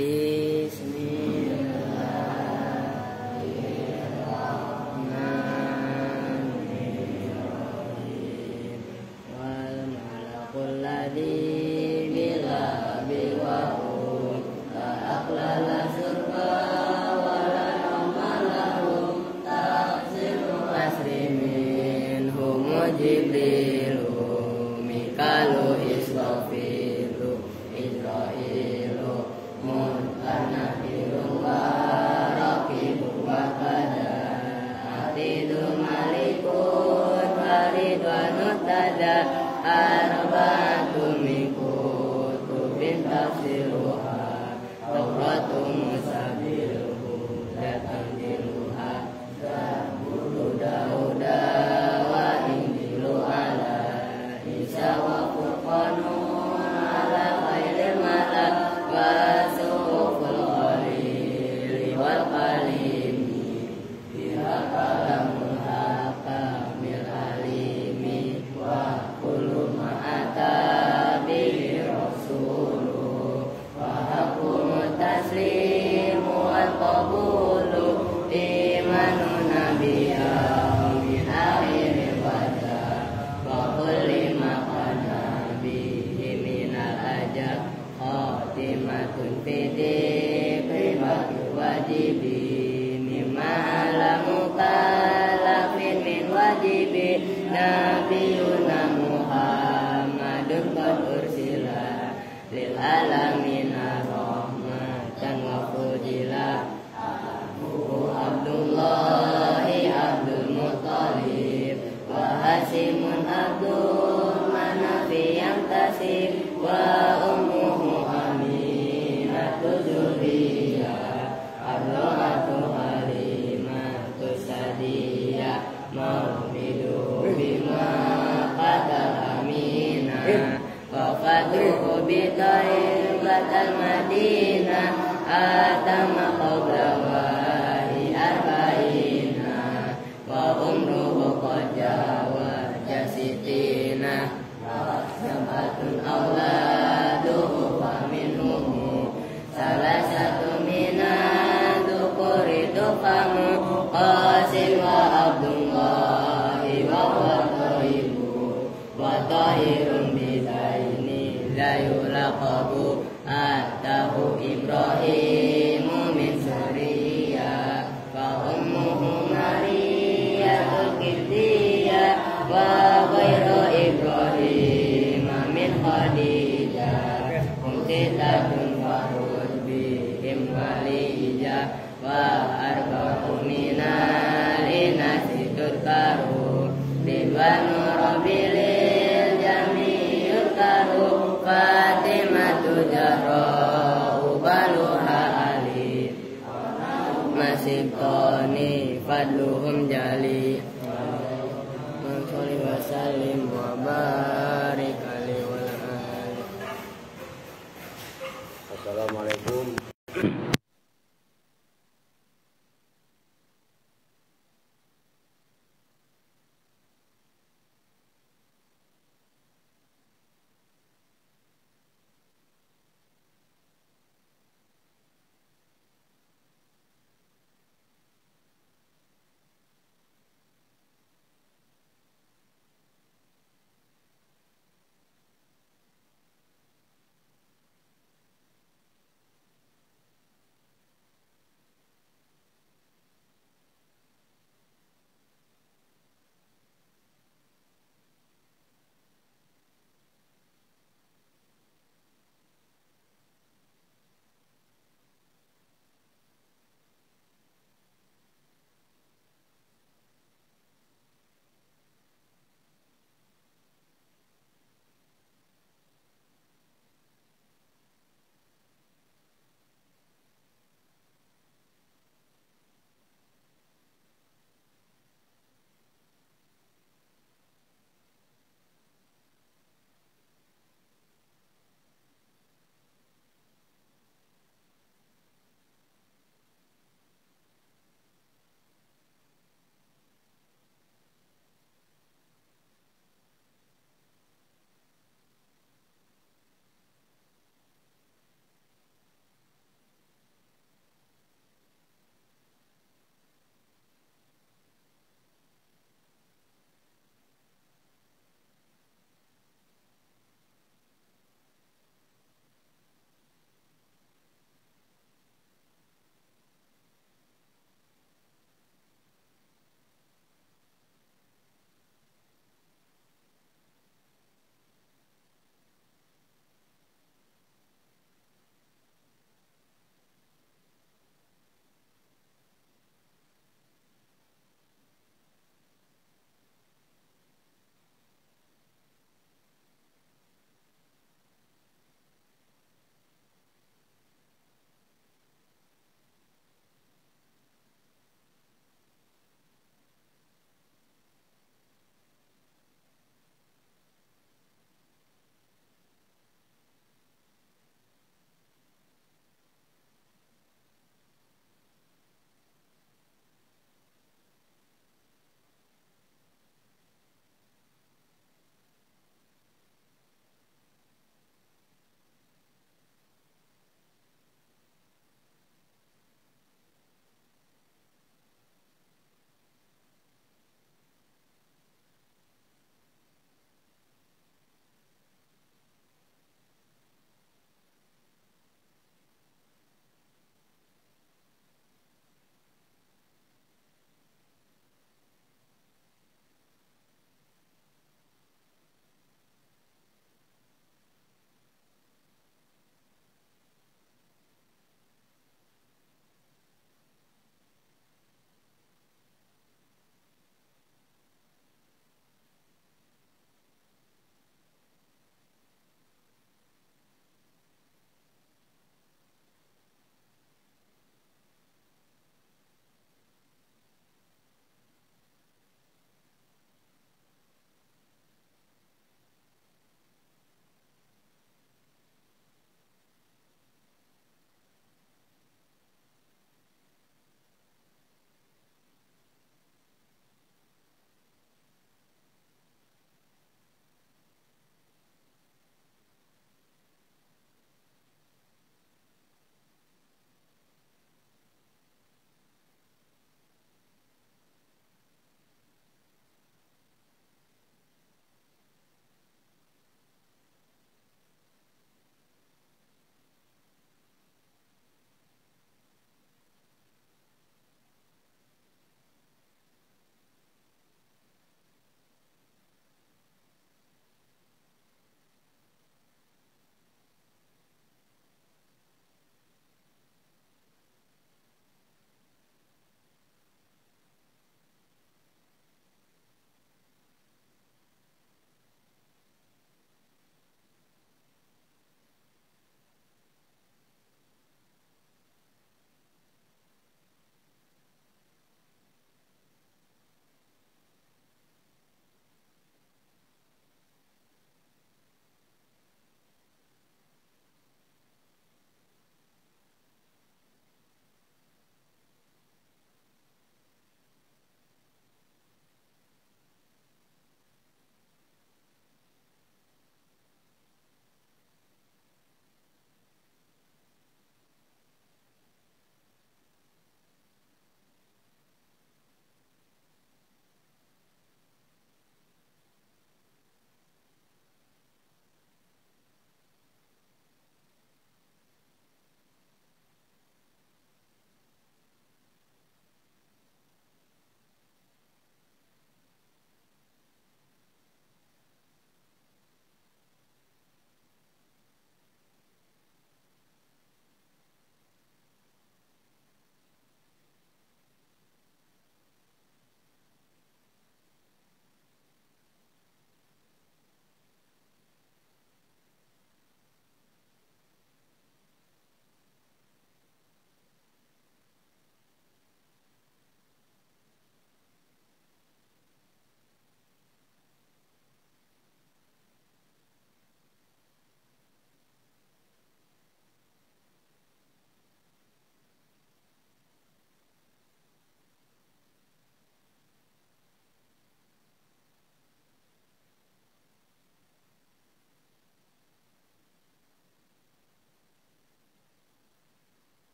Bismillahirrahmanirrahim. Wal malakul ladzi bila biwahum la aqlala surba wala amalahum tafsiru asrimin humu jibrilu mikalu israfilu israilu mutanabirun wa raqibu wa kada atidu malikun waridwanu tada arba'atu mikut kubin tafsiruha tawratu musabiruhu datang diluha zaburu dauda wa injilu ala isa wa furqanun ala khairil malak wa suhuful khalili wal qalimi biha kalamul hakamil alimi wa kullu ma'ata bihi rasuluh wa hakum taslimu wal qabulu imanu nabiyah min akhiril wajah wa kulli maqana bihi minal ajab khatimatun fidi pribadi wajibi mimma alamu kalafin min wajibi nabiyuna muhammadun qad ursila lil alamina rahmatan wa fudila Abdullahi Abdul Muttalib wa Hasimun Abdul Manafi yang tasib wa ummuhu Aminatul Zuriyah Abdullatu Halimatu Sadiyah Maulidu bima qatal Aminah wafatuhu bitair batal Madinah atama qabla wahi arba'ina wa umruhu qad jawaza sitina sabatun awladuhu wa minhum salah satu minat dukuri tufamu qasim wa abdullahi wa wataibu wa tahirun bidaini la yulaqabu atahu Ibrahimu min suriyah wa ummuhu Mariyatul Qibtiyah wa ghairu Ibrahim min Khadijah umtitatun wa bihim waliyah wa arba'u minal inasi tudkaru ridwanu rabbilil jami'ul karu Fatimatu Zahra ubaluha Ali masibtoni fadluhum jali Mansoli wa salim wa barik alaihi wa alihi. Assalamualaikum.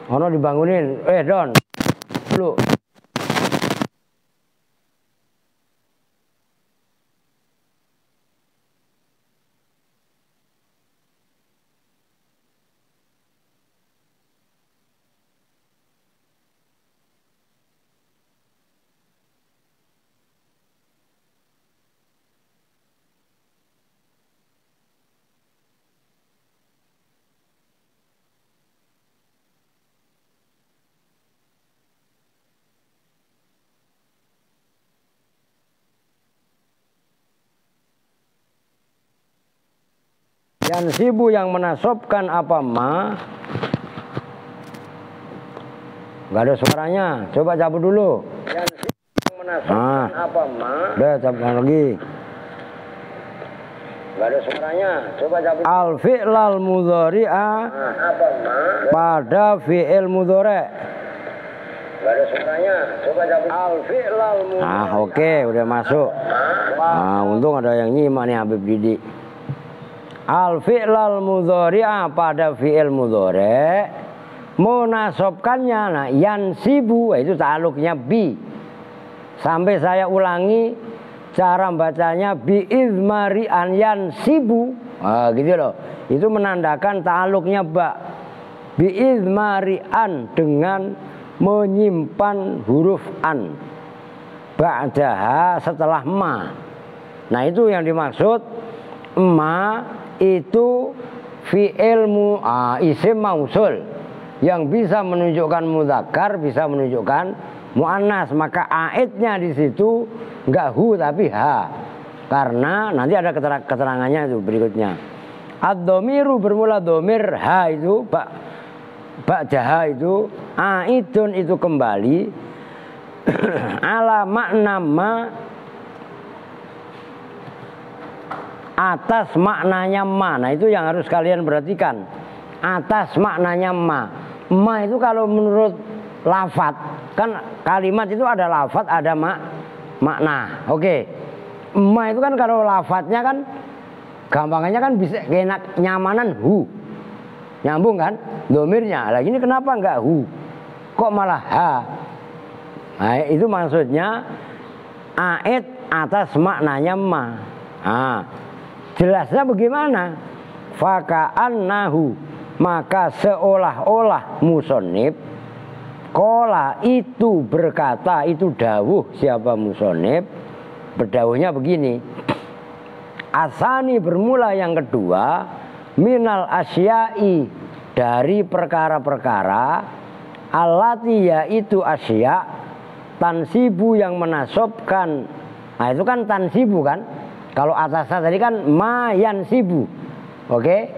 Ono dibangunin, Don, dulu. Yansibu yang menasobkan apa ma? Gak ada suaranya. Coba cabut dulu. Yansibu yang menasobkan apa ma? Udah cabutkan lagi. Gak ada suaranya. Coba cabut. Al fi'lal mudhari'a apa ma? Pada fi'il mudhari'. Gak ada suaranya. Coba cabut. Al fi'lal mudhari'a. Oke, udah masuk. Untung ada yang nyimak nih Habib Didi. Al fi'lal mudhari'a pada fi'il mudhari' munasobkannya, nah yansibu itu ta'aluknya bi. Sampai saya ulangi cara bacanya bi izmari an yansibu. Gitu loh. Itu menandakan ta'aluknya ba. Bi izmari an dengan menyimpan huruf an. Ba'daha setelah ma. Nah itu yang dimaksud ma. Itu fi'il isim mausul yang bisa menunjukkan mudzakkar, bisa menunjukkan muannas, maka aidnya di situ enggak hu tapi ha, karena nanti ada keterangannya itu berikutnya. Ad-dhamiru bermula dhamir, ha itu ba'daha itu aidun itu kembali ala makna ma, atas maknanya ma. Nah itu yang harus kalian perhatikan. Atas maknanya ma. Ma itu kalau menurut lafadz, kan kalimat itu ada lafadz, ada makna. Oke. Ma itu kan kalau lafadznya kan gampangnya kan bisa enak nyamanan hu. Nyambung kan? Domirnya. Lagi ini kenapa enggak hu? Kok malah ha? Nah, itu maksudnya aid atas maknanya ma. Nah, jelasnya bagaimana? Faka'annahu, maka seolah-olah musonib kola itu berkata, itu dawuh siapa musonib, berdawuhnya begini. Asani bermula yang kedua, minal asyai dari perkara-perkara, allati yaitu asya, tansibu yang menasobkan. Nah itu kan tansibu kan. Kalau atasnya tadi kan mayan sibu. Oke.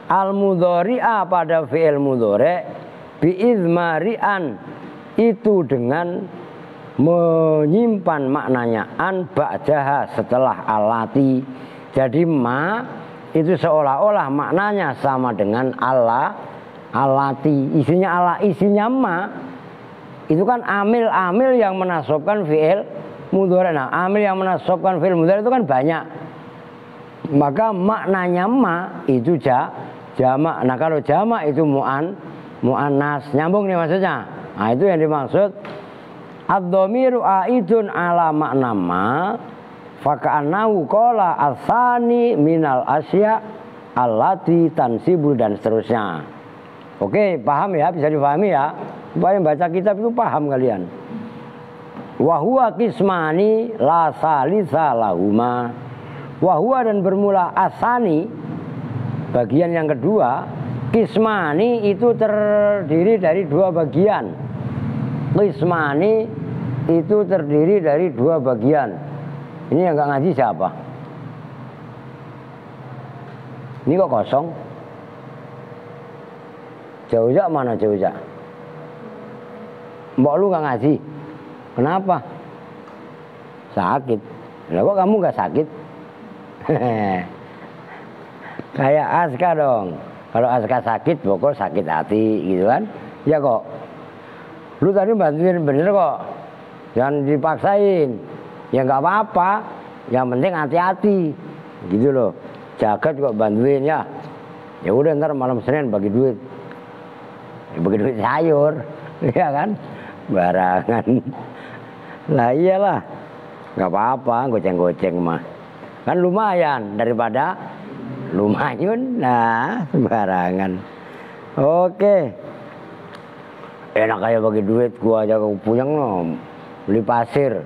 Al mudhari'a pada fi'il mudhari' biizmari'an itu dengan menyimpan maknanya an ba'daha setelah alati. Jadi ma itu seolah-olah maknanya sama dengan alati. Isinya ma itu kan amil-amil yang menasobkan fi'il mudhari'. Nah, amil yang menasobkan fi'il mudhari' itu kan banyak. Maka maknanya ma itu jamak. Nah, kalau jamak itu muannas. Nyambung nih maksudnya. Nah, itu yang dimaksud ad-dhamiru aidun ala makna ma faka'annahu qala asani minal asya allati tansibu dan seterusnya. Oke, paham ya? Bisa dipahami ya? Supaya baca kitab itu paham kalian. Wahuwa kismani la salisa lahuma. Wahuwa dan bermula asani, bagian yang kedua. Kismani itu terdiri dari dua bagian. Kismani itu terdiri dari dua bagian. Ini yang gak ngaji siapa? Ini kok kosong? Jauh-jauh mana jauh-jauh? Mbok lu gak ngaji? Kenapa? Sakit. Lah kok kamu gak sakit? Kayak Aska dong. Kalau Aska sakit, pokok sakit hati gitu kan. Ya kok. Lu tadi bantuin bener kok. Jangan dipaksain. Ya gak apa-apa. Yang penting hati-hati. Gitu loh. Jagat kok bantuin ya. Ya udah ntar malam Senin bagi duit. Bagi duit sayur, ya kan? Barangan. Lah iyalah, nggak apa-apa, goceng-goceng mah. Kan lumayan daripada lumayan, nah sembarangan. Oke. Enak kayak bagi duit, gua aja punya beli pasir.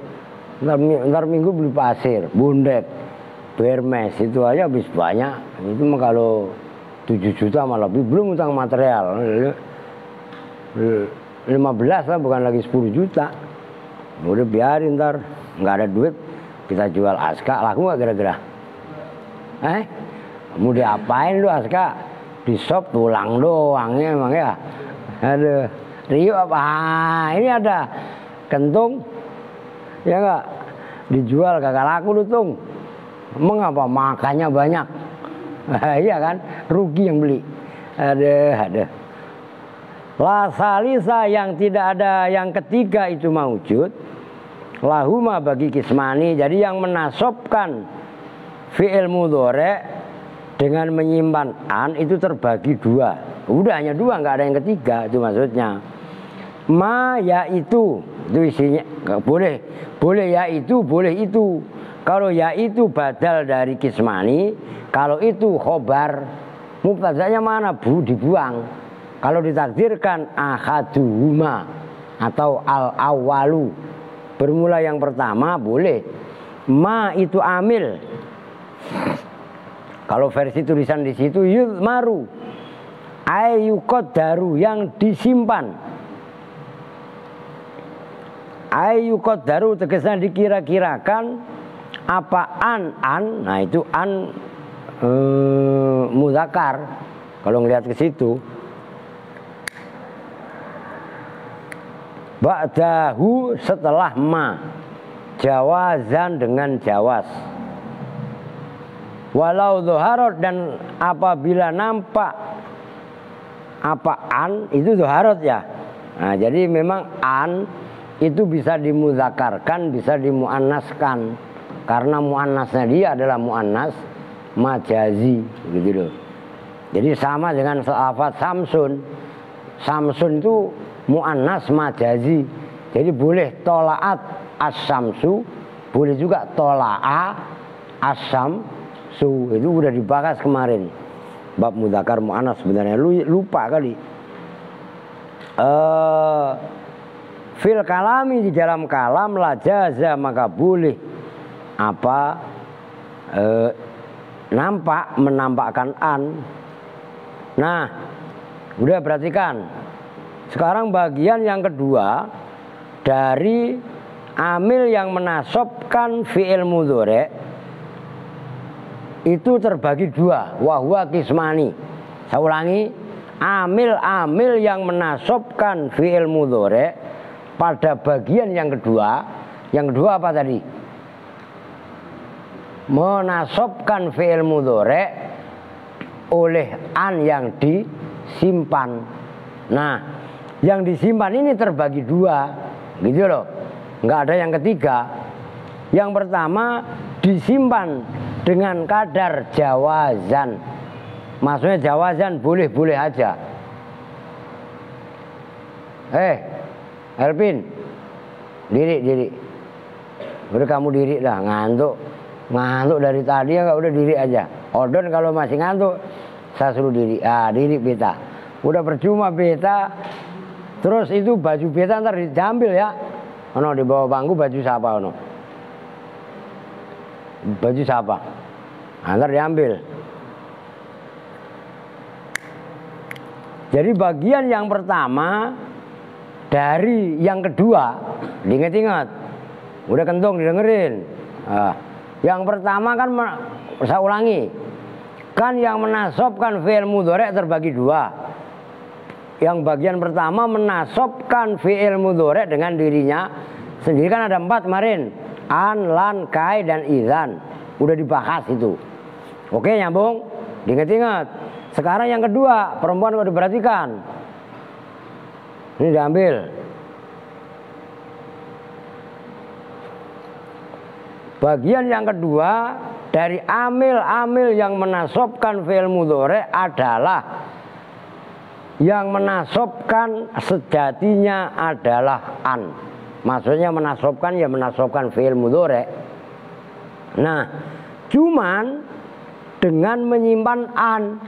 Ntar minggu beli pasir, bundet, bermes, itu aja habis banyak. Itu mah kalau 7 juta malah lebih, belum utang material. 15 lah, bukan lagi 10 juta. Udah biarin, ntar nggak ada duit kita jual Aska, laku nggak kira-kira? Mau diapain lu Aska? Di shop tulang doangnya emang ya. Aduh, Rio apa? Ini ada kentung, ya nggak? Dijual kagak laku lu tung. Mengapa makannya banyak? Iya kan? Rugi yang beli. Ada. La salisa yang tidak ada yang ketiga itu maujud. Lahuma bagi kismani. Jadi yang menasobkan fi'il mudhari dengan menyimpan an itu terbagi dua. Udah hanya dua, nggak ada yang ketiga, itu maksudnya. Ma yaitu itu isinya boleh yaitu, boleh itu. Kalau yaitu badal dari kismani, kalau itu khobar, mubtada'nya mana dibuang. Kalau ditakdirkan ahaduhuma atau al-awwalu, bermula yang pertama boleh. Ma itu amil. Kalau versi tulisan di situ yudmaru, ayyuqaddaru yang disimpan. Ayyuqaddaru tegasnya dikira-kirakan apa an, nah itu an muzakkar. Kalau ngelihat ke situ. Ba'dahu setelah ma, jawazan dengan jawaz. Walau dhuharot, dan apabila nampak apa an itu dhuharot ya. Nah, jadi memang an itu bisa dimudzakarkan, bisa dimuannaskan. Karena muannasnya dia adalah muannas majazi, gitu loh. Jadi sama dengan lafaz Samsun. Samsun itu muannas majazi. Jadi boleh tolaat as-samsu, boleh juga tola'a as-samsu. Itu udah dibahas kemarin. Bab mudzakkar muannas sebenarnya lupa kali. Fil kalami, di dalam kalam, la jaza maka boleh apa nampak, menampakkan an. Nah, udah perhatikan. Sekarang bagian yang kedua dari amil yang menasobkan fi'il mudhari itu terbagi dua, wahwa kismani. Saya ulangi, amil-amil yang menasobkan fi'il mudhari pada bagian yang kedua. Yang kedua apa tadi? Menasobkan fi'il mudhari oleh an yang disimpan. Nah, yang disimpan ini terbagi dua, gitu loh. Nggak ada yang ketiga. Yang pertama disimpan dengan kadar jawazan. Maksudnya jawazan boleh-boleh aja. Elvin, diri. Udah kamu diri dah, ngantuk dari tadi ya, udah diri aja. Odon kalau masih ngantuk, saya suruh diri. Diri beta. Udah percuma beta. Terus itu baju beta ntar diambil ya. Ono di bawah bangku baju siapa ono? Baju siapa? Ntar diambil. Jadi bagian yang pertama dari yang kedua, diingat-ingat. Udah kentung didengerin. Yang pertama kan, saya ulangi, kan yang menasobkan fi'il mudhari terbagi dua. Yang bagian pertama menasobkan fi'il mudhari dengan dirinya sendiri, kan ada 4 kemarin. An, lan, kai, dan idzan. Udah dibahas itu. Oke, nyambung? Diingat-ingat. Sekarang yang kedua, perempuan kalau diperhatikan. Ini diambil. Bagian yang kedua dari amil-amil yang menasobkan fi'il mudhari adalah yang menasobkan sejatinya adalah an. Maksudnya menasobkan ya menasobkan fi'il mudhari'. Nah, cuman dengan menyimpan an.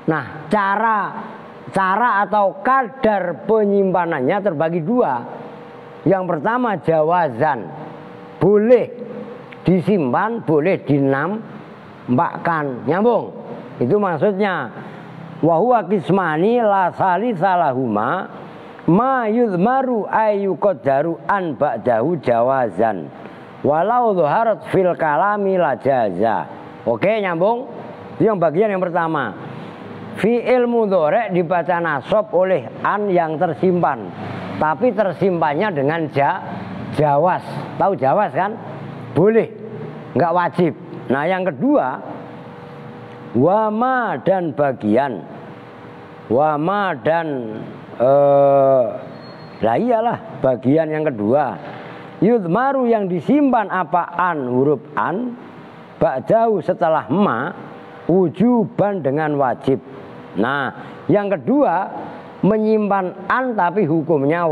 Nah, cara atau kadar penyimpanannya terbagi dua. Yang pertama jawazan, boleh disimpan, boleh dinambahkan. Nyambung? Itu maksudnya. Wa huwa qismani la salisalahuma ma yudmaru ayyuqaddaru an ba'dahu jawazan walau dhaharat fil kalami la jaza. Oke, nyambung? Itu yang bagian yang pertama. Fi'il mudhari' dibaca nasab oleh an yang tersimpan, tapi tersimpannya dengan jawaz. Tahu jawaz kan? Boleh, nggak wajib. Nah, yang kedua wama dan bagian. Wama dan lah iyalah bagian yang kedua. Yudmaru yang disimpan apaan? Huruf an ba'dahu setelah ma wujuban dengan wajib. Nah, yang kedua menyimpan an tapi hukumnya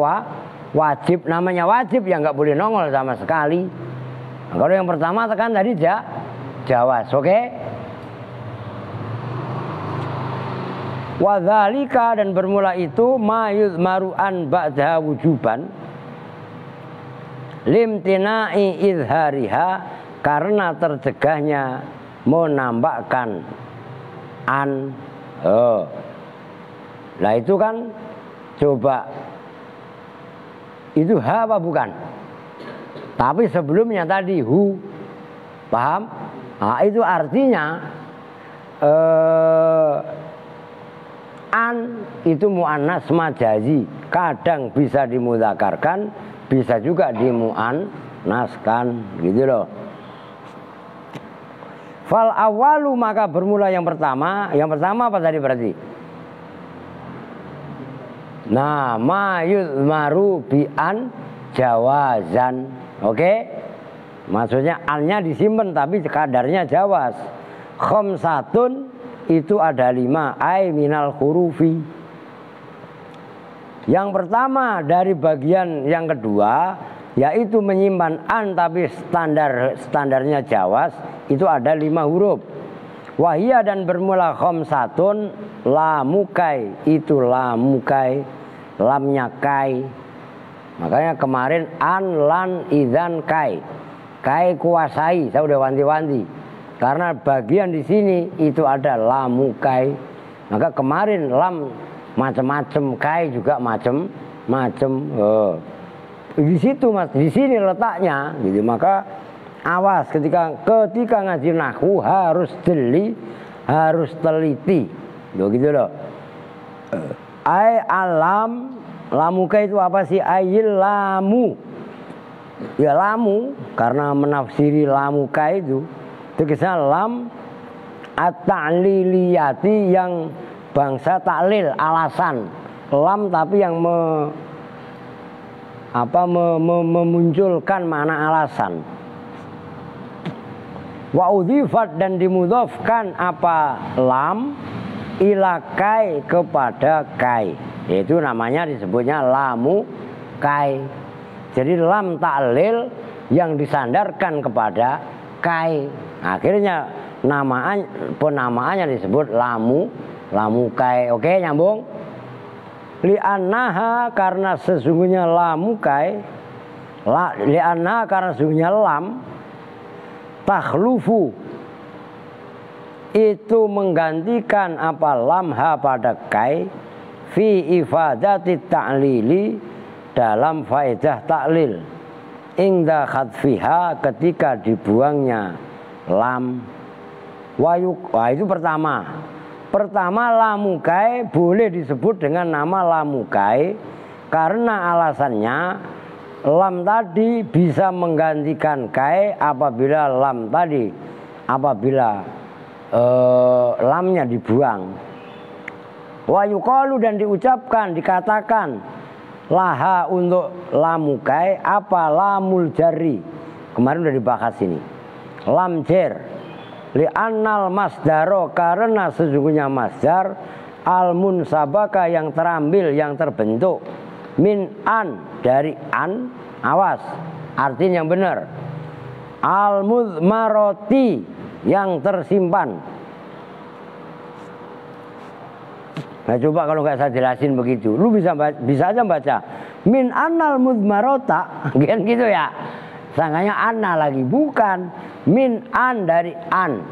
wajib. Namanya wajib ya nggak boleh nongol sama sekali. Nah, kalau yang pertama tekan tadi jawaz, oke? Wadzalika dan bermula itu ma yuzmaru an ba'da wujuban limtina'i izhariha, karena tercegahnya menambahkan an. Nah itu kan coba itu ha apa bukan? Tapi sebelumnya tadi hu, paham? Nah, itu artinya an itu muannas majazi, kadang bisa dimudzakarkan, bisa juga dimuannaskan, gitu loh. Fal awalu maka bermula yang pertama apa tadi berarti? Nah, ma yuzmaru bi an jawazan. Oke? Maksudnya annya disimpan tapi kadarnya jawaz. Khamsatun itu ada 5 ay minal hurufi. Yang pertama dari bagian yang kedua yaitu menyimpan an tapi standarnya jawaz, itu ada 5 huruf. Wahia dan bermula khamsatun lamukai, itu lamukai, lamnya kai. Makanya kemarin an lan idzan kai. Kai kuasai, saya udah wanti-wanti. Karena bagian di sini itu ada lamukai. Maka kemarin lam macam-macam, kai juga macam-macam. Di situ Mas, di sini letaknya gitu. Maka awas ketika ngaji nahwu harus jeli, harus teliti. Gitu loh. Ai alam, lamuka itu apa sih? Ayil lamu. Ya lamu, karena menafsiri lamuka itu kisah lam at-ta'liliyati, yang bangsa taklil, alasan. Lam tapi yang memunculkan makna alasan. Wa udhifat dan dimudhafkan apa lam ila kai, kepada kai, yaitu namanya disebutnya lamu kai. Jadi lam ta'lil yang disandarkan kepada kai, akhirnya penamaannya disebut lamu kai. Oke, nyambung? Li'annaha, karena sesungguhnya lamukai, li'annaha karena sesungguhnya lam, takhlufu itu menggantikan apa lamha pada kai, fi ifadati ta'lili, dalam faedah taklil, ingda khadfiha, ketika dibuangnya lam. Wah itu Pertama lamukai boleh disebut dengan nama lamukai karena alasannya lam tadi bisa menggantikan kai apabila lamnya dibuang. Wa yuqalu, dan diucapkan, dikatakan laha untuk lamukai apa lamul jari. Kemarin udah dibahas ini. Lam jar. Li'annal masdaro, karena sesungguhnya masdar al-munsabaka yang terambil, yang terbentuk, min an dari an, awas artinya yang benar, al-mudmaroti yang tersimpan. Nah coba kalau nggak saya jelasin begitu, lu bisa aja baca min annal mudmarota kan gitu ya, sangkanya anna lagi, bukan, min an dari an,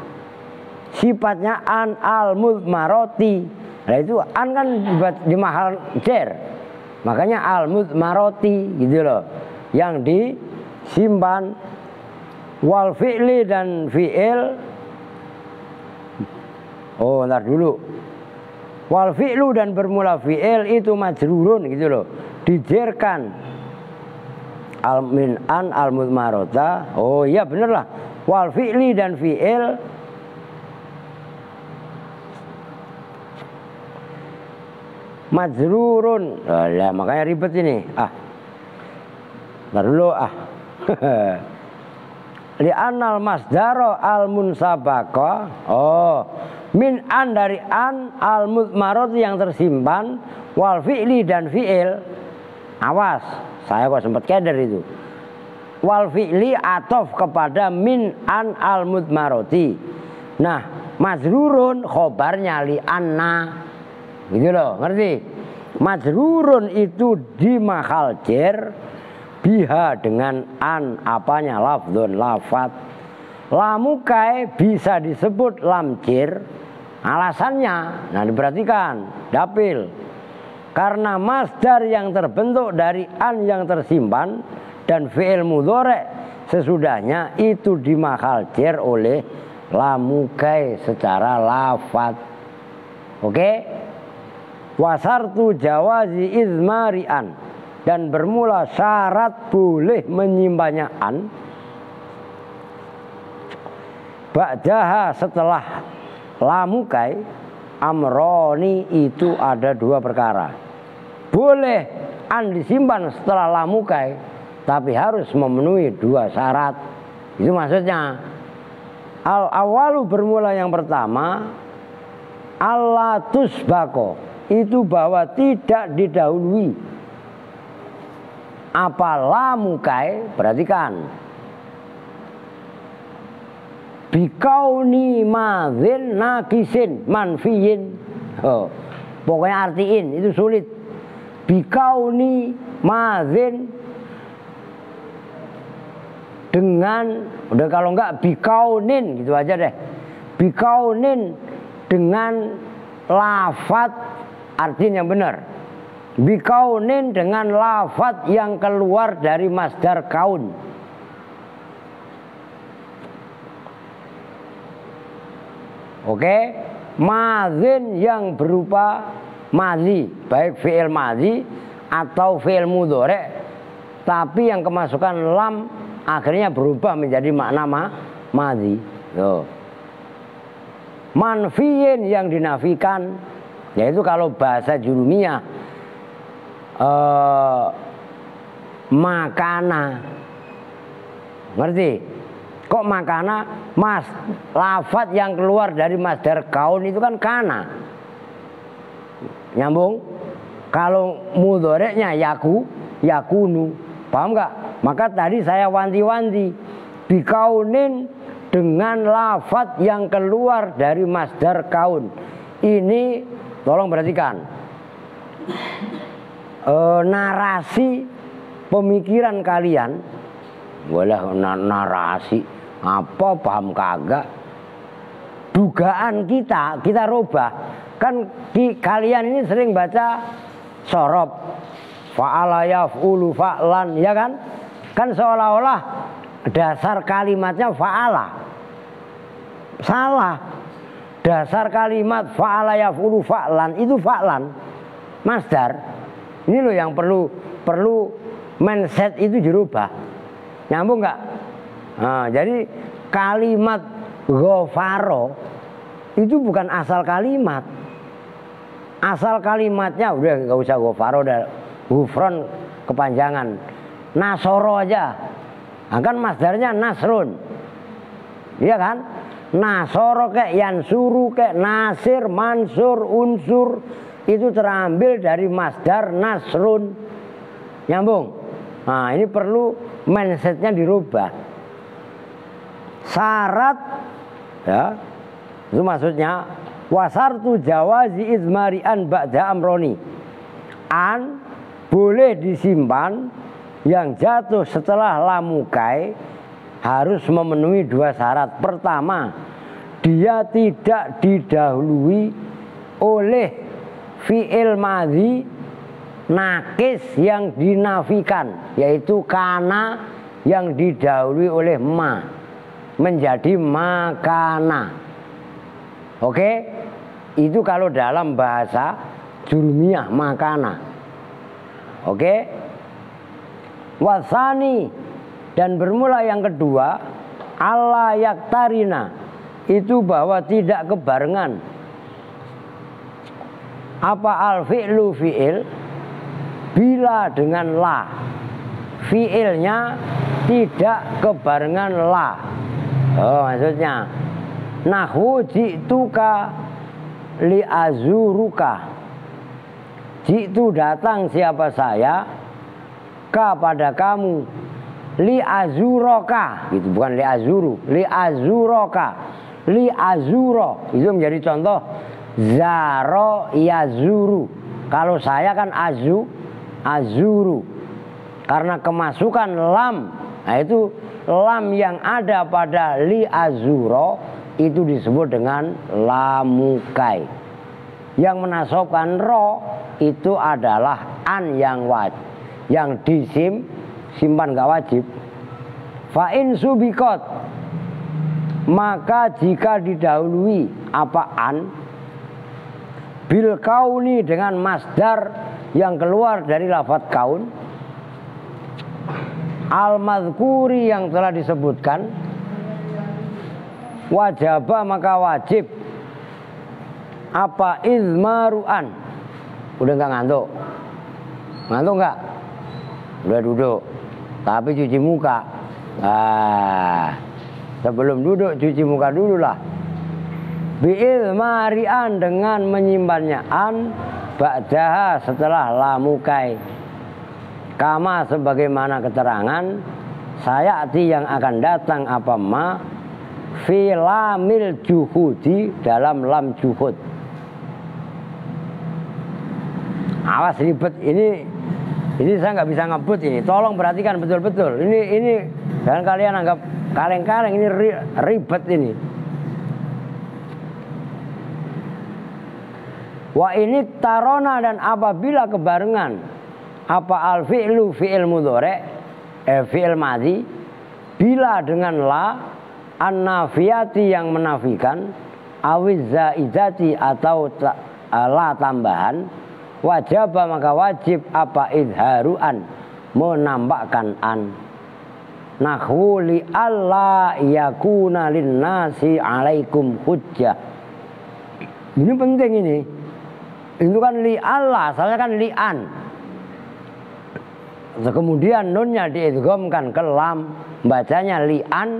sifatnya an al-mudmaroti. Nah itu an kan di mahal jar, makanya al-mudmaroti gitu loh, yang disimpan. Wal fi'li dan fi'il, oh ntar dulu, wal fi'lu dan bermula fi'il itu majrurun gitu loh, dijerkan al min an al mudmarota. Oh iya bener lah, wal fi'li dan fi'il majrurun. Oh, ya, makanya ribet ini. Ntar dulu li'annal masdaro al munsabaqah. Oh, min an dari an, al mudmarot yang tersimpan, wal fi'li dan fi'il. Awas, saya kok sempat keder itu. Wal fi'li atof kepada min an al mudmaroti. Nah, majrurun khobarnya li anna. Gitu loh, ngerti? Majrurun itu di mahal jar biha dengan an, apanya, lafdun, lafat. Lamukai bisa disebut lamjir. Alasannya, nah diperhatikan, dapil. Karena masdar yang terbentuk dari an yang tersimpan dan fi'il mudhari sesudahnya itu dimakhaljer oleh lamukai secara lafat. Oke? Wasartu jawazi izmari'an, dan bermula syarat boleh menyimpannya an ba'daha setelah lamukai amroni, itu ada dua perkara. Boleh an disimpan setelah lamukai, tapi harus memenuhi dua syarat. Itu maksudnya. Al awalu bermula yang pertama, alla tusbako, itu bahwa tidak didahului. Apa lamukai, perhatikan, bikauni madzin nakisin manfiyin. Oh, pokoknya artiin itu sulit. Bikauni madzin dengan, udah kalau enggak bikaunin gitu aja deh. Bikaunin dengan lafat artinya yang benar. Bikaunin dengan lafat yang keluar dari masdar kaun. Oke, madzin yang berupa madhi, baik fi'il madhi atau fi'il mudhari, tapi yang kemasukan lam akhirnya berubah menjadi makna madhi. Manfiyin yang dinafikan, yaitu kalau bahasa jurumiyah makana. Ngerti? Kok makana? Mas, lafat yang keluar dari masdar kaun itu kan kana. Nyambung? Kalau mudhoreknya yaku, yakunu. Paham nggak? Maka tadi saya wanti-wanti, bikaunin dengan lafat yang keluar dari masdar kaun. Ini tolong perhatikan. Narasi pemikiran kalian, boleh narasi apa, paham kagak, dugaan kita rubah. Kan kalian ini sering baca sorob, fa'ala yaf'ulu fa'lan, ya kan? Kan seolah-olah dasar kalimatnya fa'ala. Salah. Dasar kalimat fa'ala yaf'ulu fa'lan itu fa'lan, masdar. Ini loh yang perlu mindset itu dirubah. Nyambung nggak? Nah, jadi kalimat ghafaro itu bukan asal kalimat. Asal kalimatnya udah nggak usah ghafaro, udah ghufron kepanjangan. Nasoro aja. Nah, kan masdarnya nasrun. Iya kan? Nasoro kek, yansuru kek, nasir, mansur, unsur, itu terambil dari masdar nasrun. Nyambung. Nah, ini perlu mindsetnya dirubah. Syarat, ya, itu maksudnya wasartu jawazi izmari an ba'da amroni. An boleh disimpan yang jatuh setelah lamukai harus memenuhi dua syarat. Pertama, dia tidak didahului oleh fi'il madhi nakis yang dinafikan, yaitu kana yang didahului oleh ma menjadi makana. Oke, itu kalau dalam bahasa jurumiyah makana. Oke, wasani, dan bermula yang kedua, alla yaktarina, itu bahwa tidak kebarengan. Apa al fi'lu fi'il bila dengan la, fi'ilnya tidak kebarengan la. Oh, maksudnya nahwu ji'tuka li azuruka, ji'tu datang siapa saya ka pada kamu, li azuroka, gitu, bukan li azuru, li azuroka, li azuro, itu menjadi contoh zaro yazuru. Kalau saya kan azuru, karena kemasukan lam, nah itu lam yang ada pada li azuro itu disebut dengan lamukai. Yang menasobkan ro itu adalah an yang wajib, yang simpan gak wajib. Fa in subikot, maka jika didahului apa an bil kauni dengan masdar yang keluar dari lafadz kaun, al madhkuri yang telah disebutkan, wajaba maka wajib apa izmaruan. Udah nggak ngantuk? Ngantuk nggak? Udah duduk, tapi cuci muka. Sebelum duduk cuci muka dulu lah. Bi'ilmari'an, dengan menyimpannya an ba'daha setelah lamukai. Kama sebagaimana keterangan sayati yang akan datang apa ma fi lamil juhudi, dalam lam juhud. Awas ribet ini saya nggak bisa ngebut ini. Tolong perhatikan betul-betul. Ini jangan kalian anggap kaleng-kaleng, ini ribet ini. Wa ini tarona, dan apabila kebarengan apa al fi'lu fi'il mudhari fi'il madhi bila dengan la an-nafiyati yang menafikan awiz zaidati atau la tambahan, wajaba maka wajib apa idharuan menampakkan an. Nahwu li alla yakuna linnasi alaikum hujjah. Ini penting ini. Itu kan li Allah, asalnya kan li an. Kemudian nunnya diidghamkan ke lam, bacanya li an,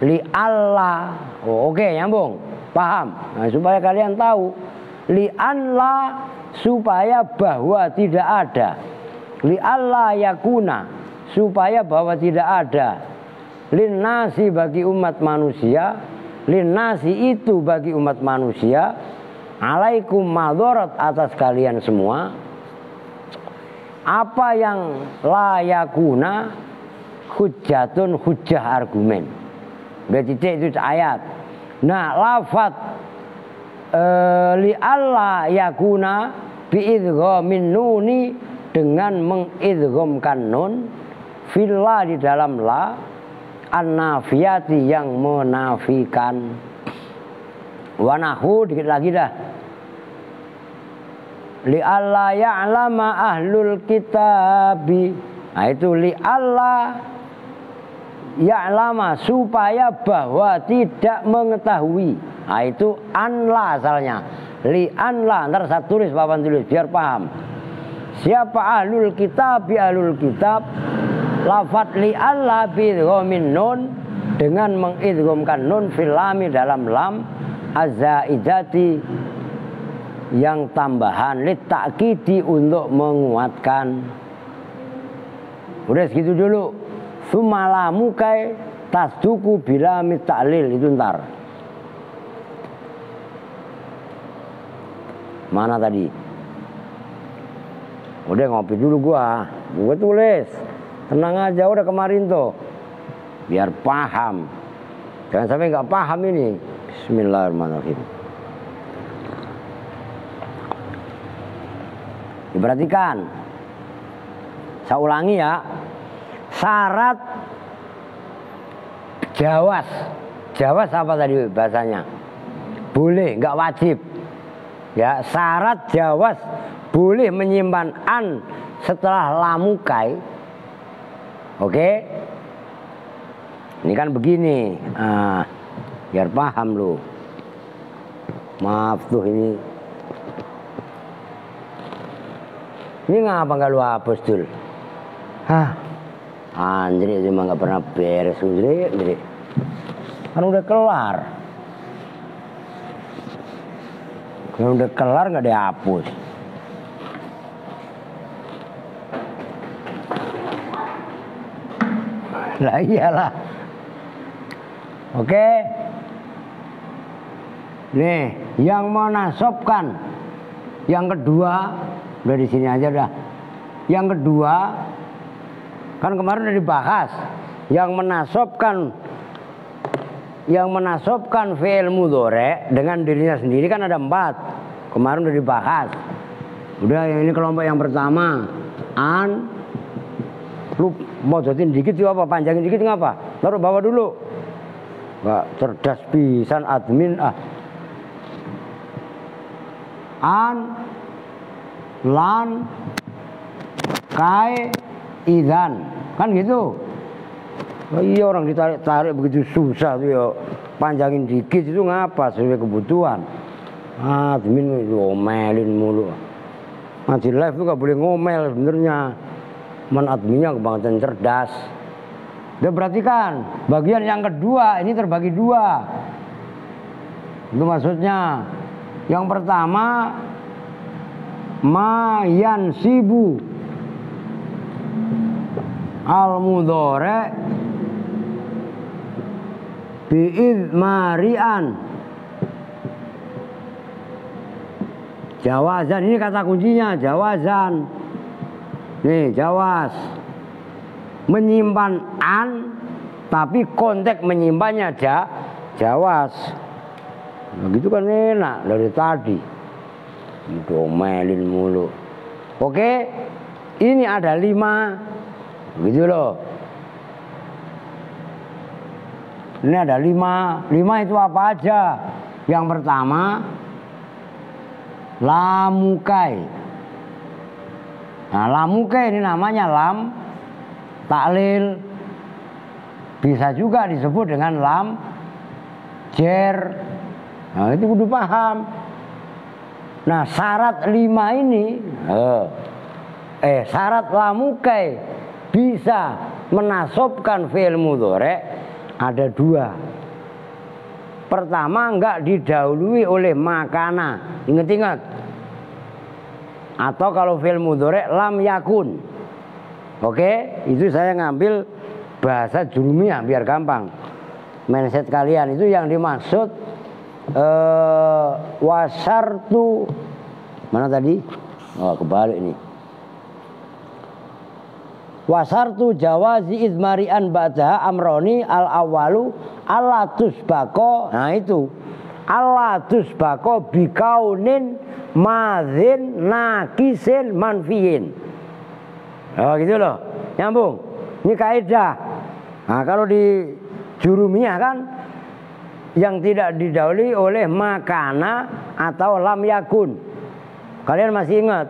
li Allah. Oh, oke, nyambung, paham. Nah, supaya kalian tahu, li an la, supaya bahwa tidak ada. Li Allah yakuna, supaya bahwa tidak ada. Lin nasi, bagi umat manusia. Lin nasi itu bagi umat manusia. Alaikum madharat, atas kalian semua. Apa yang layakuna hujjatun, hujjah argumen. Berarti itu ayat. Nah, lafaz li Allah yakuna biidghamin nuni, dengan mengidghamkan nun filla di dalam la an-nafiyati yang menafikan. Wa nahu, dikit lagi dah. Li alla ya'lama ahlul kitabi. Nah itu li alla ya'lama, supaya bahwa tidak mengetahui. Nah itu anla asalnya. Li anla, ntar saya tulis papan tulis biar paham. Siapa ahlul kitab? Ahlul kitab lafat li alla bi dhamin nun dengan mengidghamkan nun fil lam dalam lam az-zaidati yang tambahan lit ta'kidi untuk menguatkan. Udah segitu dulu. Sumalamu kai tasduku bila ta'lil itu ntar. Mana tadi? Udah ngopi dulu gua tulis. Tenang aja, udah kemarin tuh. Biar paham. Jangan sampai nggak paham ini. Bismillahirrahmanirrahim. Diperhatikan. Saya ulangi ya. Syarat jawas. Jawas apa tadi bahasanya? Boleh, nggak wajib. Ya, syarat jawas boleh menyimpan an setelah lamukai. Oke? Ini kan begini. Biar paham lu. Maaf tuh ini. Ini ngapa nggak lu hapus dul? Anjir cuma nggak pernah beres Andre. Kan udah kelar. Kalau udah kelar nggak dihapus. Lah iyalah. Oke. Nih, yang menasobkan yang kedua, udah di sini aja dah. Yang kedua, kan kemarin udah dibahas. Yang menasobkan fi'il mudhari dengan dirinya sendiri kan ada 4. Kemarin udah dibahas. Udah yang ini kelompok yang pertama. Lu mau jotin dikit juga apa? Panjangin dikit ngapa? Taruh bawah dulu. Nggak cerdas pisan admin lan, kai, idan. Kan gitu. Oh iya, orang ditarik-tarik begitu susah tuh ya. Panjangin dikit itu ngapa? Sesuai kebutuhan. Admin ngomelin mulu. Ngaji live tuh gak boleh ngomel sebenarnya. Adminnya kebangetan cerdas. Udah perhatikan, bagian yang kedua ini terbagi 2. Itu maksudnya. Yang pertama, ma yansibu al-mudhari bi'idmari'an. Jawazan, ini kata kuncinya, jawazan. Nih, jawaz. Menyimpan an, tapi konteks menyimpannya jawaz. Nah, gitu kan enak dari tadi. Domelin mulu. Oke, ini ada 5. Gitu loh. Ini ada 5. 5 itu apa aja? Yang pertama, lamukai. Nah, lamukai ini namanya lam taklil. Bisa juga disebut dengan lam jer. Nah, itu kudu paham. Nah, syarat 5 ini syarat lamukai bisa menasobkan fi'il mudhari ada 2. Pertama, enggak didahului oleh makana. Ingat-ingat. Atau kalau fi'il mudhari lam yakun. Oke, itu saya ngambil bahasa jurumiyah biar gampang. Mindset kalian itu yang dimaksud wasartu. Mana tadi? Oh, kebalik nih. Wasartu jawazi idmari'an ba'da amroni al-awwalu alla tusbaqo. Nah itu. Alla tusbaqo bikaunin madzin nakisin manfiin. Oh gitu loh. Nyambung. Ini kaidah. Nah, kalau di jurumiyah kan yang tidak didahului oleh makana atau lam yakun. Kalian masih ingat?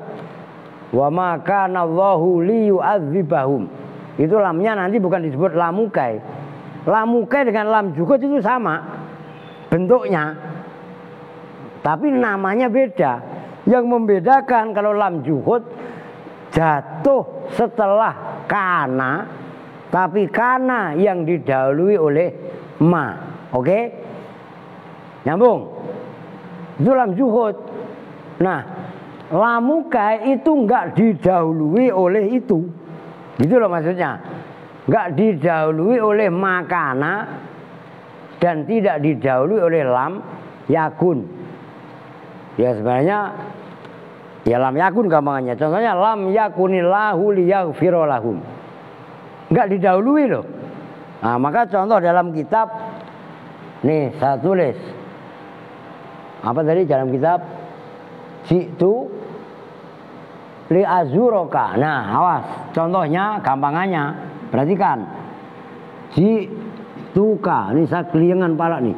Wa makana Allahu liyu'adzibahum. Itu lamnya nanti bukan disebut lamukai. Lamukai dengan lam juhud itu sama bentuknya, tapi namanya beda. Yang membedakan kalau lam juhud jatuh setelah kana, tapi kana yang didahului oleh ma. Oke? Nyambung? Itu lam juhud. Nah, lamukai itu enggak didahului oleh itu. Gitu loh maksudnya. Enggak didahului oleh makana dan tidak didahului oleh lam yakun. Ya sebenarnya ya lam yakun gampangannya. Contohnya lam yakunillahu liyaghfira lahum. Enggak didahului loh. Nah, maka contoh dalam kitab nih saya tulis. Apa tadi dalam kitab? Jitu li azuroka. Nah, awas. Contohnya gampangannya. Perhatikan. Jituka. Ini saya keliengan pala nih.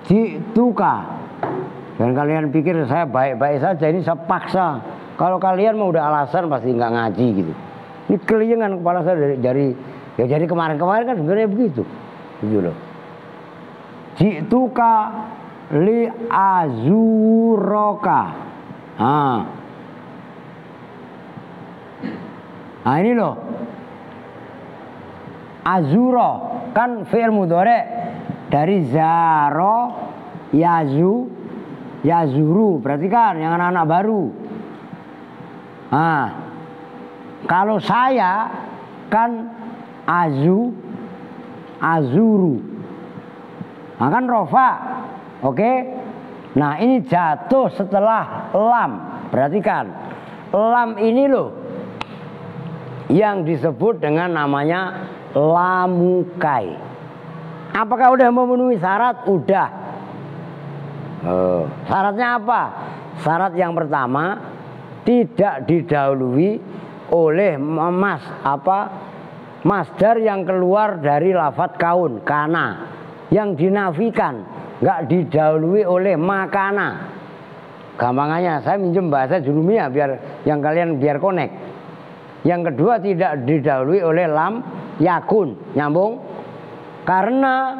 Jituka. Dan kalian pikir saya baik-baik saja. Ini saya paksa. Kalau kalian mau udah alasan pasti nggak ngaji gitu. Ini keliengan kepala saya dari kemarin-kemarin kan sebenarnya begitu. Gitu loh. Jituka li azuroka. Nah ini loh. Azuro kan fi'il mudhari dari zaro yazuru. Berarti kan yang anak-anak baru. Nah, kalau saya kan azuru. Nah kan rofa. Oke. Nah ini jatuh setelah lam. Perhatikan. Lam ini loh yang disebut dengan namanya lamukai. Apakah udah memenuhi syarat? Udah. Syaratnya apa? Syarat yang pertama tidak didahului oleh masdar yang keluar dari lafadz kaun, kana, yang dinafikan, nggak didahului oleh makana. Gampangannya saya minjem bahasa Jurumiyah biar yang kalian biar connect. Yang kedua tidak didahului oleh lam yakun. Nyambung? Karena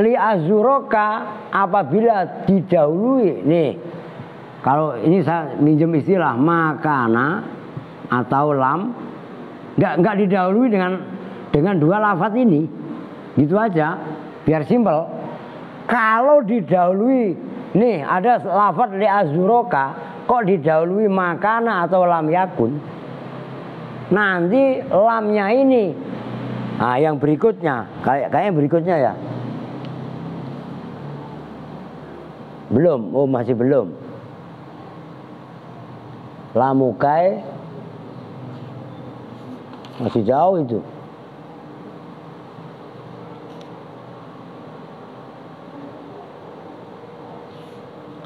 li azuroka apabila didahului nih. Kalau ini saya minjem istilah makana atau lam, nggak didahului dengan dua lafaz ini. Gitu aja, biar simpel. Kalau didahului nih ada lafaz li azuroka, kok didahului makana atau lam yakun? Nanti lamnya ini, nah yang berikutnya, kayaknya berikutnya ya, belum, masih belum. Lamukai masih jauh itu.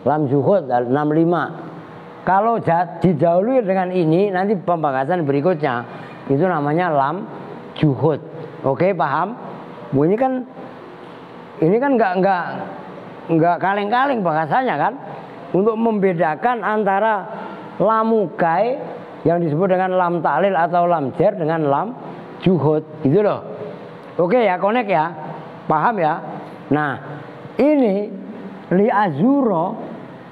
Lam juhud 65. Kalau didahului dengan ini, nanti pembahasan berikutnya itu namanya lam juhud. Oke, paham? Ini kan nggak kaleng-kaleng bahasanya kan, untuk membedakan antara lamukai yang disebut dengan lam ta'lil atau lam jar dengan lam juhud, gitu loh. Oke ya, connect ya, paham ya? Nah, ini li azuro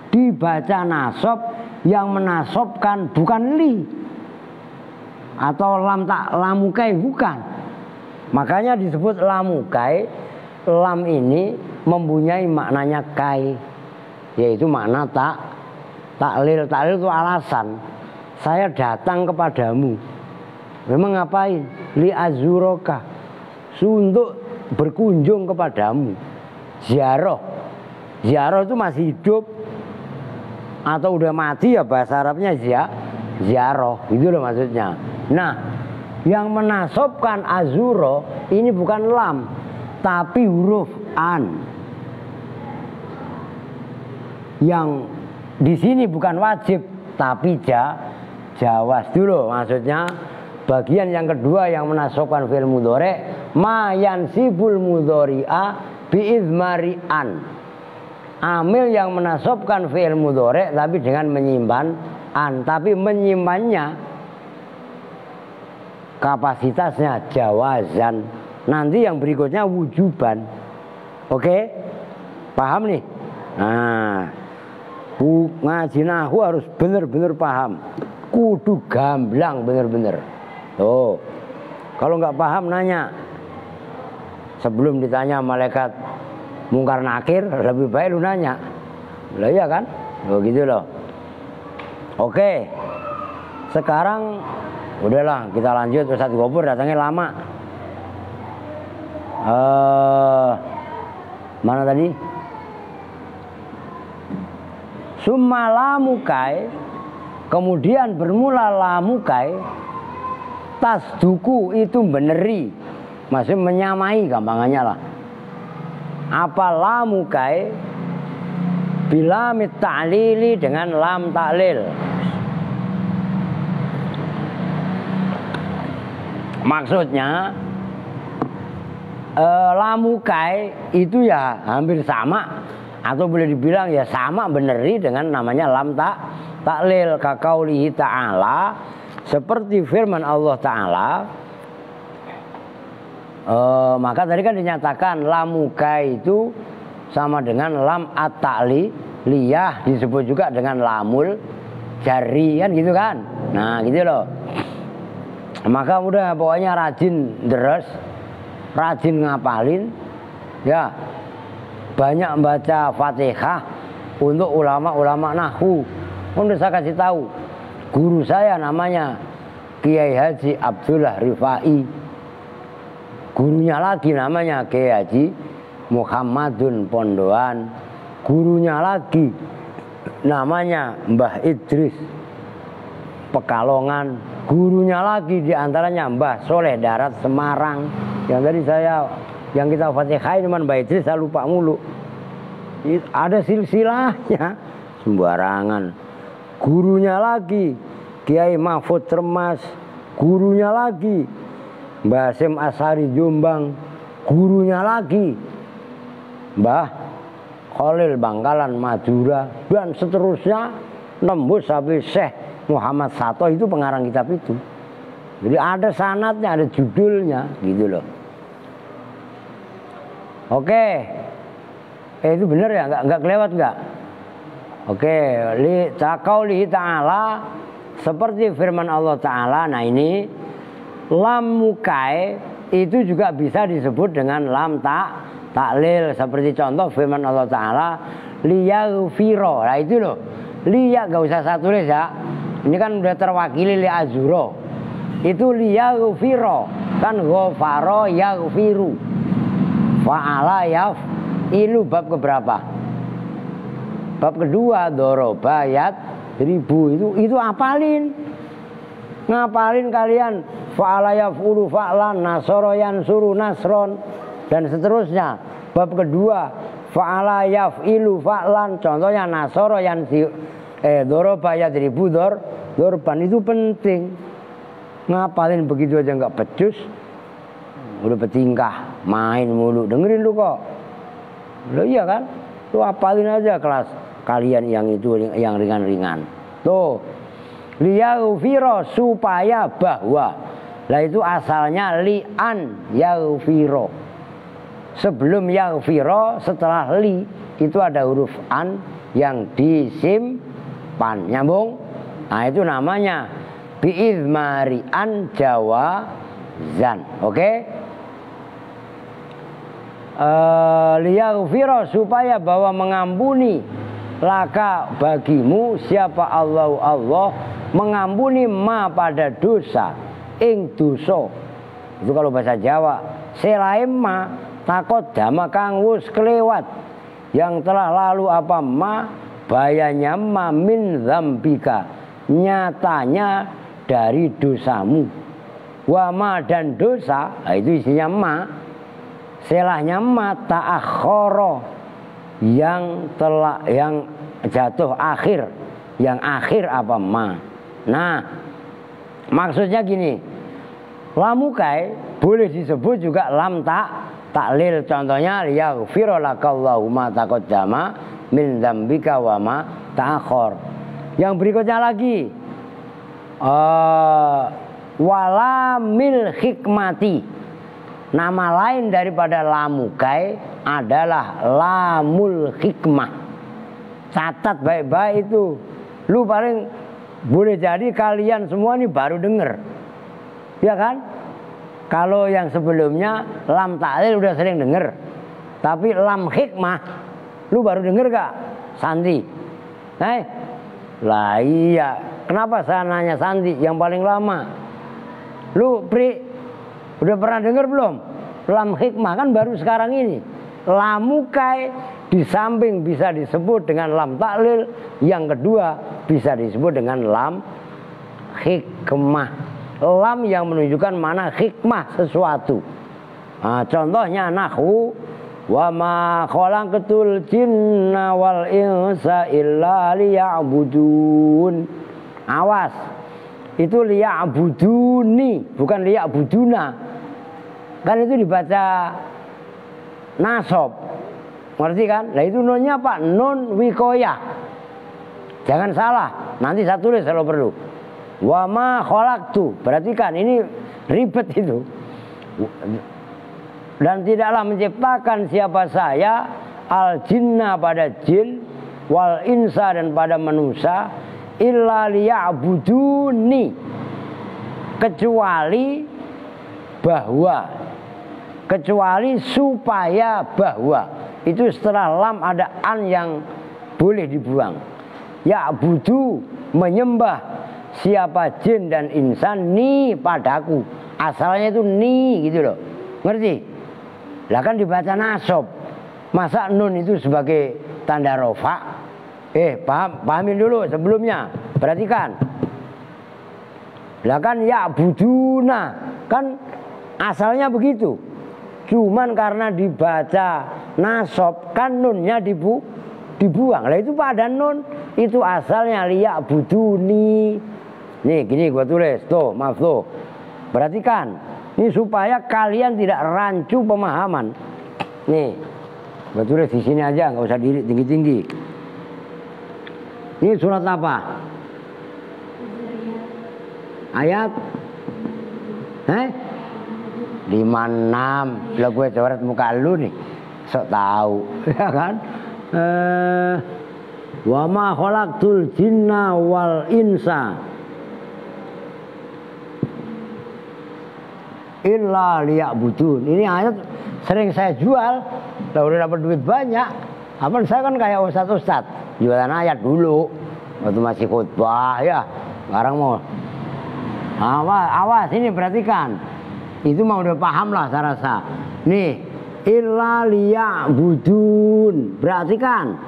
dibaca nasab yang menasobkan bukan li atau lamukai bukan. Makanya disebut lamukai. Lam ini mempunyai maknanya kai, yaitu makna taklil. Taklil itu alasan. Saya datang kepadamu. Memang ngapain? Li azuroka, untuk berkunjung kepadamu. Ziarah. Ziarah itu masih hidup atau udah mati ya bahasa Arabnya ziarah, itu loh maksudnya. Nah, yang menasobkan azuro ini bukan lam, tapi huruf an. Yang di sini bukan wajib, tapi jawaz dulu maksudnya. Bagian yang kedua yang menasobkan fi'il mudhari, ma yansibul mudhari'a bi'izmari an. Amil yang menasobkan fi'il mudhari tapi dengan menyimpan an, tapi menyimpannya kapasitasnya jawazan. Nanti yang berikutnya wujuban. Oke? Paham nih? Nah, ngaji nahwu harus bener-bener paham. Kudu gamblang bener-bener. Tuh. Kalau nggak paham nanya. sebelum ditanya malaikat mungkar nakir, lebih baik lu nanya. Lah iya kan? Begitu loh. Oke. Sekarang udahlah kita lanjut. Ustaz Gofur datangnya lama. Mana tadi? Summa lamukai, kemudian bermula lamukai, tasduku itu beneri, maksudnya menyamai gampangannya lah. Apa lamukai? Bila ta'lili dengan lam ta'lil. Maksudnya lamukai itu ya hampir sama, atau boleh dibilang ya sama beneri dengan namanya lam ta'lil. Kaqaulihi ta'ala, seperti firman Allah Ta'ala. Maka tadi kan dinyatakan lamukai itu sama dengan lam at-ta'liyah, disebut juga dengan lamul jari kan gitu kan. Nah gitu loh. Maka udah pokoknya rajin deres, rajin ngapalin ya, banyak baca Fatihah untuk ulama-ulama nahwu. Udah saya kasih tahu, guru saya namanya Kiai Haji Abdullah Rifai, gurunya lagi namanya Kiai Haji Muhammadun Pondoan, gurunya lagi namanya Mbah Idris Pekalongan, gurunya lagi diantaranya Mbah Soleh Darat Semarang. Yang tadi yang kita Fatihah cuma Mbah Idris, saya lupa mulu. Ada silsilahnya, sembarangan. Gurunya lagi Kiai Mahfud Cermas, gurunya lagi Mbah Hasyim Asy'ari Jombang, gurunya lagi Mbah Khalil Bangkalan Madura, dan seterusnya nembus sampai Syekh Muhammad Sato, itu pengarang kitab itu. Jadi ada sanadnya, ada judulnya gitu loh. Oke. Itu benar ya? Enggak kelewat enggak? Oke, qaulihi ta'ala, seperti firman Allah Ta'ala. Nah ini lam mukai itu juga bisa disebut dengan lam ta'lil, seperti contoh firman Allah Ta'ala liyaghfiro. Nah itu loh, liya gak usah saya tulis ya, ini kan udah terwakili li azuro. Itu liyaghfiro, kan ghafaro yaghfiru, fa'ala yaf'ilu. Bab keberapa? Bab kedua. Doroba yat ribu. Itu apalin, ngapalin kalian. Fa'ala yaf'ulu fa'lan, nasoro yansuru nasron, dan seterusnya. Bab kedua, fa'ala yaf'ilu fa'lan, contohnya nasoro doroba yadribu dorban. Itu penting. Ngapalin begitu aja nggak becus, udah bertingkah main mulu. Dengerin lu kok. Lo iya kan? Lu apalin aja kelas kalian yang itu, yang ringan-ringan. Tuh, liyaghfiro, supaya bahwa. Lah itu asalnya li'an yaghfiro. Sebelum yaghfiro, setelah li itu ada huruf an yang disimpan. Nyambung? Nah itu namanya bi'izmari an jawazan. Oke? Liyaghfiro, supaya bahwa mengampuni laka bagimu, siapa Allah mengampuni ma pada dosa ing dosa. Itu kalau bahasa Jawa. Selain ma takut dama kang wus kelewat, yang telah lalu apa ma, bayanya ma min dzambika, nyatanya dari dosamu. Wa ma, dan dosa, nah itu isinya ma. Selahnya ma ta'akhkhara, yang jatuh akhir, yang akhir apa ma. Nah, maksudnya gini, lamukai boleh disebut juga lam ta'lil. Contohnya liyaghfira lakallahu ma taqaddama min dzambika wa ma ta'akhkhar. Yang berikutnya lagi walamil hikmati. Nama lain daripada lamukai adalah lamul hikmah. Catat baik-baik itu. Lu paling boleh jadi kalian semua ini baru denger, ya kan? Kalau yang sebelumnya lam ta'lil udah sering denger. Tapi lam hikmah lu baru denger gak? Santi. Lah iya. Kenapa saya nanya Santi yang paling lama? Lu Pri udah pernah denger belum? Lam hikmah kan baru sekarang ini. Lamukai di samping bisa disebut dengan lam ta'lil, yang kedua bisa disebut dengan lam hikmah. Lam yang menunjukkan mana hikmah sesuatu. Nah, contohnya nahwu wa ma khalaqatul jinna wal insa illa liya'budun. Awas. Itu liya'buduni, bukan liya'buduna. Kan itu dibaca nasob. Ngerti kan? Nah itu nunnya apa? Nun wikoyah. Jangan salah. Nanti saya tulis kalau perlu. Wa ma khalaqtu. Perhatikan ini ribet itu. Dan tidaklah menciptakan siapa saya al jinna pada jin wal insa dan pada manusia illa liya'buduni, kecuali supaya bahwa itu setelah lam ada an yang boleh dibuang. Ya'budu menyembah siapa jin dan insan ni padaku. Asalnya itu ni gitu loh. Ngerti? Lah kan dibaca nasob. Masa nun itu sebagai tanda rofa? Pahamin dulu sebelumnya. Perhatikan. Lah kan ya'buduna kan asalnya begitu. Cuman karena dibaca nasob kan nunnya dibuang. Lah itu pada nun itu asalnya liya'buduni. Nih gini gua tulis tuh, maaf tuh. Perhatikan. Ini supaya kalian tidak rancu pemahaman. Nih. Gua tulis di sini aja, nggak usah diri tinggi-tinggi. Ini surat apa? Ayat 56. Lah gue coret muka lu nih. Sok tahu, ya kan? Wa ma khalaqtul jinna wal insa illa liya'budun. Ini ayat sering saya jual. Lah udah dapat duit banyak. Apa saya kan kayak ustaz jualan ayat dulu waktu masih khutbah ya. Sekarang mau awas ini perhatikan. Itu mau udah paham lah saya rasa. Nih, illa liya'budun. Perhatikan.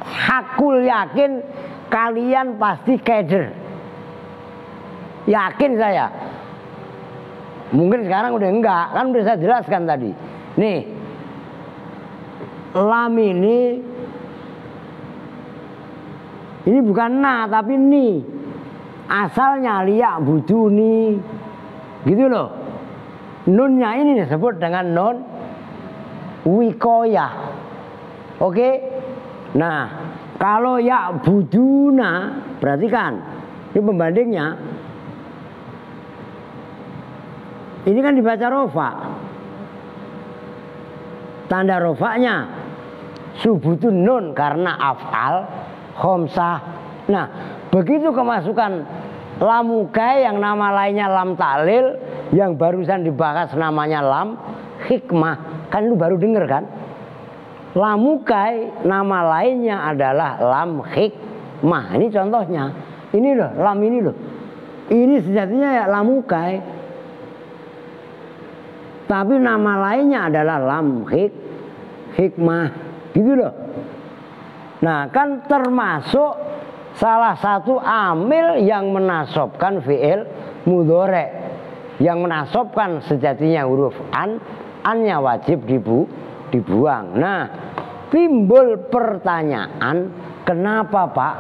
Hakul yakin kalian pasti keder. Yakin saya. Mungkin sekarang udah enggak, kan udah saya jelaskan tadi. Nih. Lam ini bukan na tapi ni. Asalnya liya'buduni. Gitu loh. Nunnya ini disebut dengan nun wikoyah. Oke? Nah, kalau ya'buduna, perhatikan. Ini pembandingnya. Ini kan dibaca rofa. Tanda rofanya subutun nun karena af'al khomsah. Nah, begitu kemasukan lamukai yang nama lainnya lam ta'lil, yang barusan dibahas namanya lam hikmah. Kan lu baru denger kan? Lamukai nama lainnya adalah lam hikmah. Ini contohnya. Ini loh, lam ini loh. Ini sejatinya ya lamukai. Tapi nama lainnya adalah lam hikmah. Gitu loh. Nah kan termasuk salah satu amil yang menasobkan fi'il mudhore. Yang menasobkan sejatinya huruf annya wajib dibuang. Nah timbul pertanyaan, kenapa Pak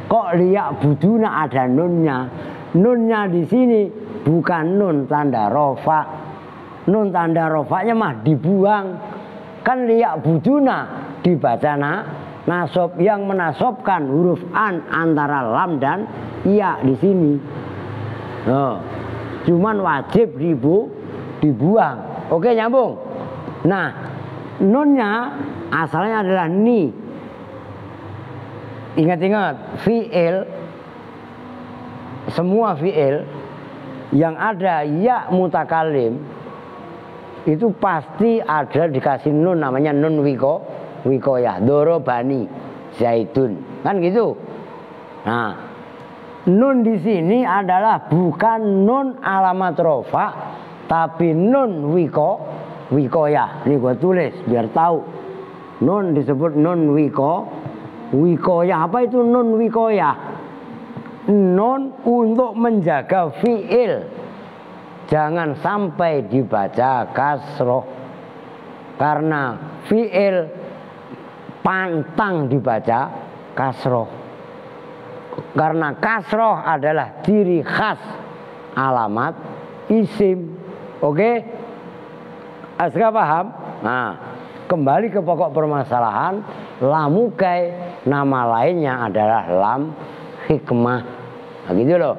kok liya'buduna ada nunnya? Nunnya di sini bukan nun tanda rofa. Nun tanda rofanya mah dibuang. Kan liya'buduna dibaca nasob, yang menasobkan huruf an antara lam dan iya di sini. Oh, cuman wajib dibuang. Oke, nyambung. Nah, nunnya asalnya adalah ni. Ingat-ingat, fi'il, semua fi'il yang ada ya mutakalim itu pasti ada dikasih nun, namanya nun wikoyah. Dorobani zaitun, kan gitu. Nah, nun di sini adalah bukan nun alamat rofa, tapi nun wikoyah. Ini gue tulis biar tahu. Nun disebut nun wikoyah. Apa itu nun wikoyah? Nun untuk menjaga fiil, jangan sampai dibaca kasroh, karena fiil pantang dibaca kasroh. Karena kasroh adalah ciri khas alamat isim. Oke? Asga paham? Nah, kembali ke pokok permasalahan. Lamukai nama lainnya adalah lam hikmah. Nah, gitu loh.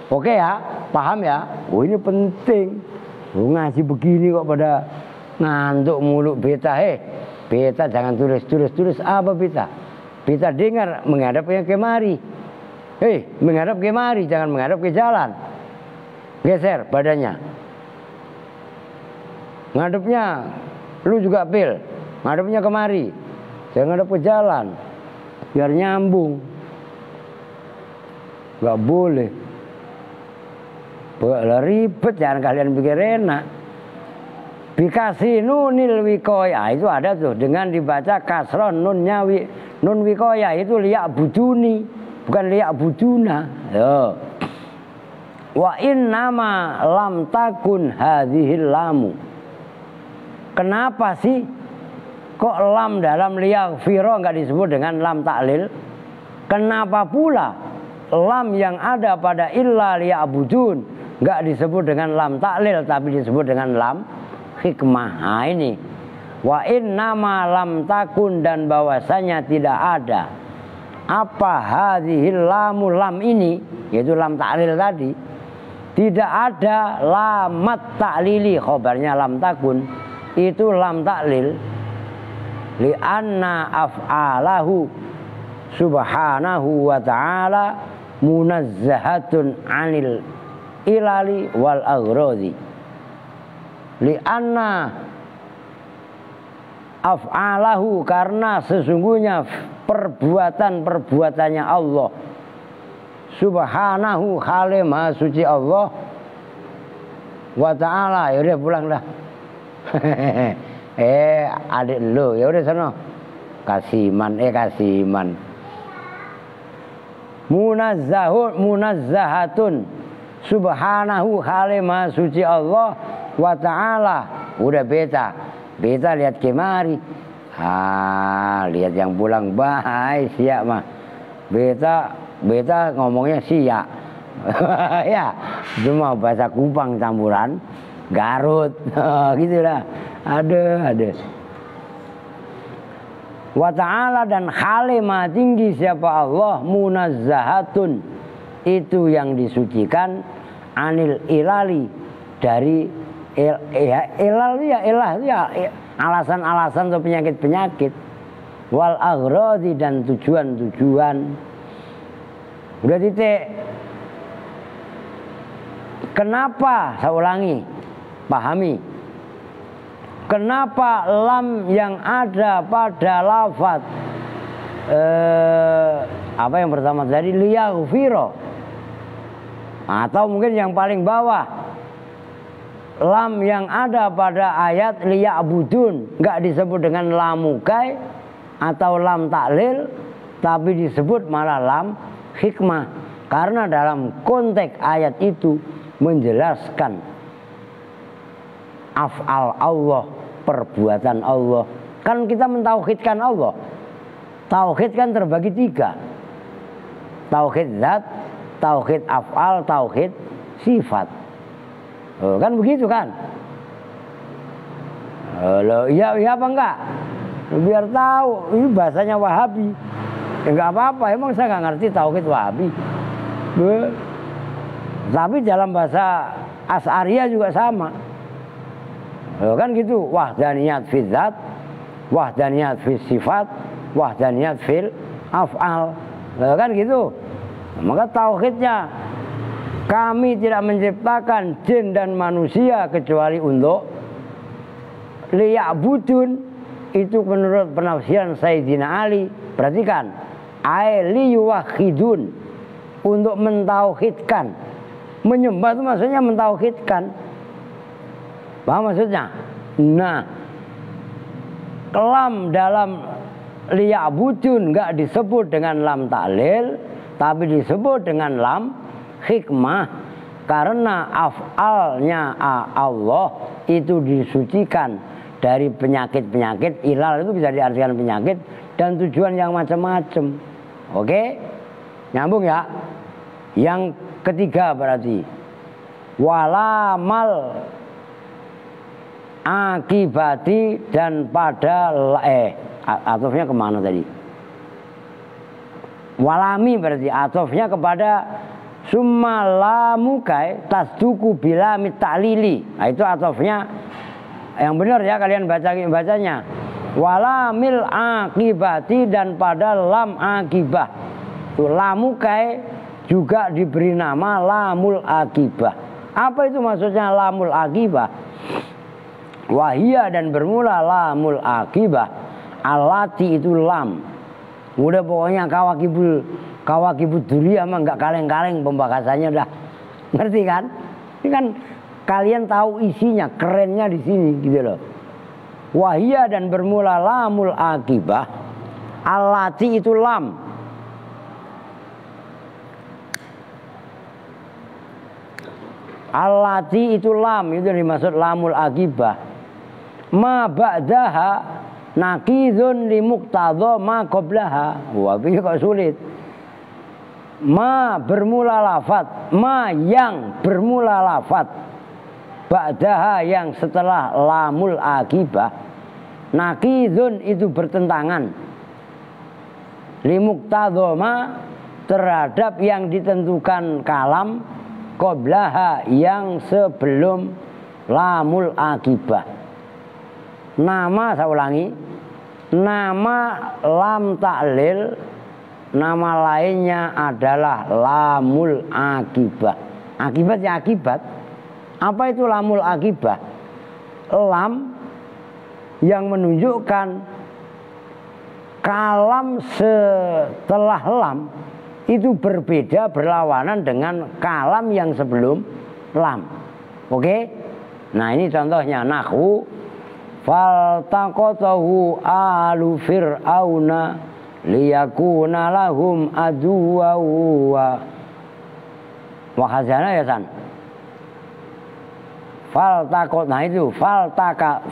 Oke ya, paham ya? Oh, ini penting. Lu ngaji begini kok pada ngantuk mulu beta. Beta jangan tulis apa beta? Beta dengar menghadap yang kemari. Menghadap kemari, jangan menghadap ke jalan. Geser badannya. Ngadepnya lu juga pil. Ngadepnya kemari. Jangan ngadep ke jalan. Biar nyambung. Gak boleh. Ribet, jangan kalian pikir enak. Bikasi nunil wikoya, itu ada tuh dengan dibaca kasron nunnya nun wikoya itu liak buduni, bukan liak buduna. Wa in nama lam takun hadhil lamu. Kenapa sih kok lam dalam liak firo nggak disebut dengan lam taklil? Kenapa pula lam yang ada pada illa liak budun nggak disebut dengan lam taklil tapi disebut dengan lam hikmah? Nah ini wa in nama lam takun, dan bahwasanya tidak ada apa hadhil lamu, lam ini yaitu lam taklil tadi, tidak ada lamat taklili, khobarnya lam takun itu lam taklil, li anna af'alahu subhanahu wa ta'ala munazzahatun anil ilali wal aghrodi. Li anna af'alahu, karena sesungguhnya perbuatannya Allah subhanahu, khali maha suci Allah, wa ta'ala. Yaudah pulang dah. Adik lu yaudah sana kasiman. Munazzahatun subhanahu, khali maha suci Allah, wa ta'ala. Udah beta lihat kemari. Lihat yang pulang bahai siap mah. Beta ngomongnya siap. Ya, cuma bahasa Kupang campuran Garut. Gitulah. Ada. Wa ta'ala, dan khali maha tinggi siapa Allah, munazzahatun itu yang disucikan, anil ilali dari ilal ya alasan-alasan atau penyakit-penyakit, wal aghradi, dan tujuan-tujuan. Udah titik. Kenapa? Saya ulangi, pahami. Kenapa lam yang ada pada lafaz apa yang pertama tadi liyaghfiro, atau mungkin yang paling bawah lam yang ada pada ayat liya'budun nggak disebut dengan lamukai atau lam taklil, tapi disebut malah lam hikmah, karena dalam konteks ayat itu menjelaskan af'al Allah, perbuatan Allah. Kan kita mentauhidkan Allah. Tauhid kan terbagi 3. Tauhid zat, tauhid af'al, tauhid sifat. Kan begitu kan? Iya apa enggak? Biar tahu, ini bahasanya Wahabi. Enggak apa-apa, emang saya enggak ngerti tauhid Wahabi. Tapi dalam bahasa Asy'ariyah juga sama. Kan gitu, wahdaniyat fil zat, wahdaniyat fil sifat, wahdaniyat fil af'al. Kan gitu. Maka tauhidnya kami tidak menciptakan jin dan manusia kecuali untuk liya'budun. Itu menurut penafsiran Sayyidina Ali. Perhatikan, liyuwahidun, untuk mentauhidkan. Menyembah itu maksudnya mentauhidkan. Paham maksudnya? Nah, lam dalam liya'budun enggak disebut dengan lam ta'lil, tapi disebut dengan lam hikmah, karena af'alnya Allah itu disucikan dari penyakit-penyakit. Ilal itu bisa diartikan penyakit dan tujuan yang macam-macam. Oke? Nyambung ya? Yang ketiga berarti walamal akibati, dan pada atofnya kemana tadi? Walami berarti atofnya kepada summa lamukai tasduku bila mitalili. Nah, itu atofnya yang benar ya, kalian bacanya. Walamil akibati, dan pada lam akibah. Itu lamukai juga diberi nama lamul akibah. Apa itu maksudnya lamul akibah? Wahia, dan bermula lamul akibah. Alati itu lam. Udah pokoknya kawakibul duriyah mah nggak kaleng-kaleng pembahasannya dah. Ngerti kan? Ini kan kalian tahu isinya, kerennya di sini gitu loh. Wahia, dan bermula lamul akibah. Alati itu lam. Alati itu lam, itu dimaksud lamul akibah. Ma ba'daha nakidun li muqtadha ma qablaha. Wah, ini kok sulit. Ma bermula lafat, ma yang bermula lafat, ba'daha yang setelah lamul akibah. Nakidun itu bertentangan li muqtadha ma, terhadap yang ditentukan kalam, qablaha yang sebelum lamul akibah. Nama, saya ulangi, nama lam ta'lil, nama lainnya adalah lamul akibah. Akibat ya akibat. Apa itu lamul akibah? Lam yang menunjukkan kalam setelah lam itu berbeda, berlawanan dengan kalam yang sebelum lam. Oke? Nah, ini contohnya nahwu faltaqatahu alu fir'auna liyakuna lahum aduwa wa khazana ya san. Faltaqot, nah itu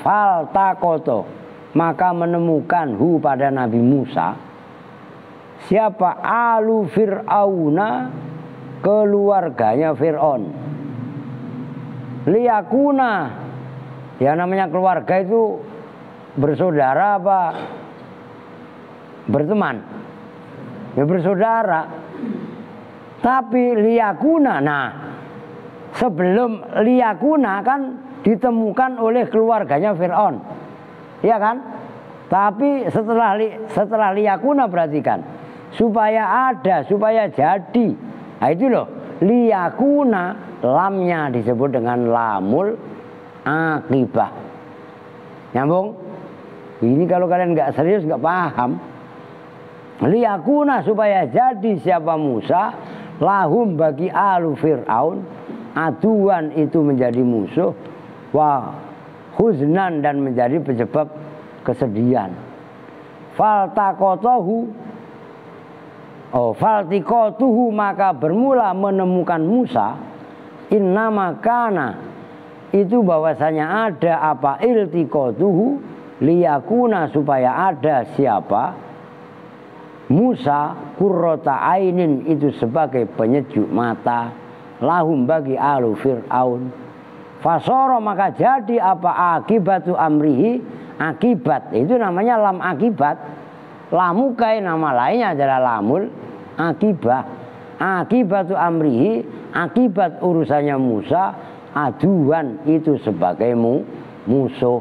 faltaqoto, maka menemukan hu pada Nabi Musa. Siapa? Alu fir'auna, keluarganya Fir'aun. Liyakuna, ya namanya keluarga itu bersaudara apa berteman? Ya bersaudara. Tapi liyakuna, nah sebelum liyakuna kan ditemukan oleh keluarganya Fir'aun, iya kan? Tapi setelah liyakuna, perhatikan, supaya ada, supaya jadi. Nah itu loh, liyakuna, lamnya disebut dengan lamul akibah. Nyambung? Ini kalau kalian nggak serius nggak paham. Liyakuna, supaya jadi siapa Musa, lahum bagi alu Fir'aun, aduan itu menjadi musuh, wa huznan, dan menjadi penyebab kesedihan. Faltaqatahu, faltiqatuhu, maka bermula menemukan Musa, innama kana, itu bahwasanya ada apa, iltiqatuhu, liyakuna, supaya ada siapa Musa, qurrata ainin, itu sebagai penyejuk mata, lahum bagi alu Fir'aun. Fasoro, maka jadi apa, akibatu amrihi, akibat itu namanya lam akibat. Lamukai, nama lainnya adalah lamul akibah. Akibatu amrihi, akibat urusannya Musa, aduan itu sebagai musuh.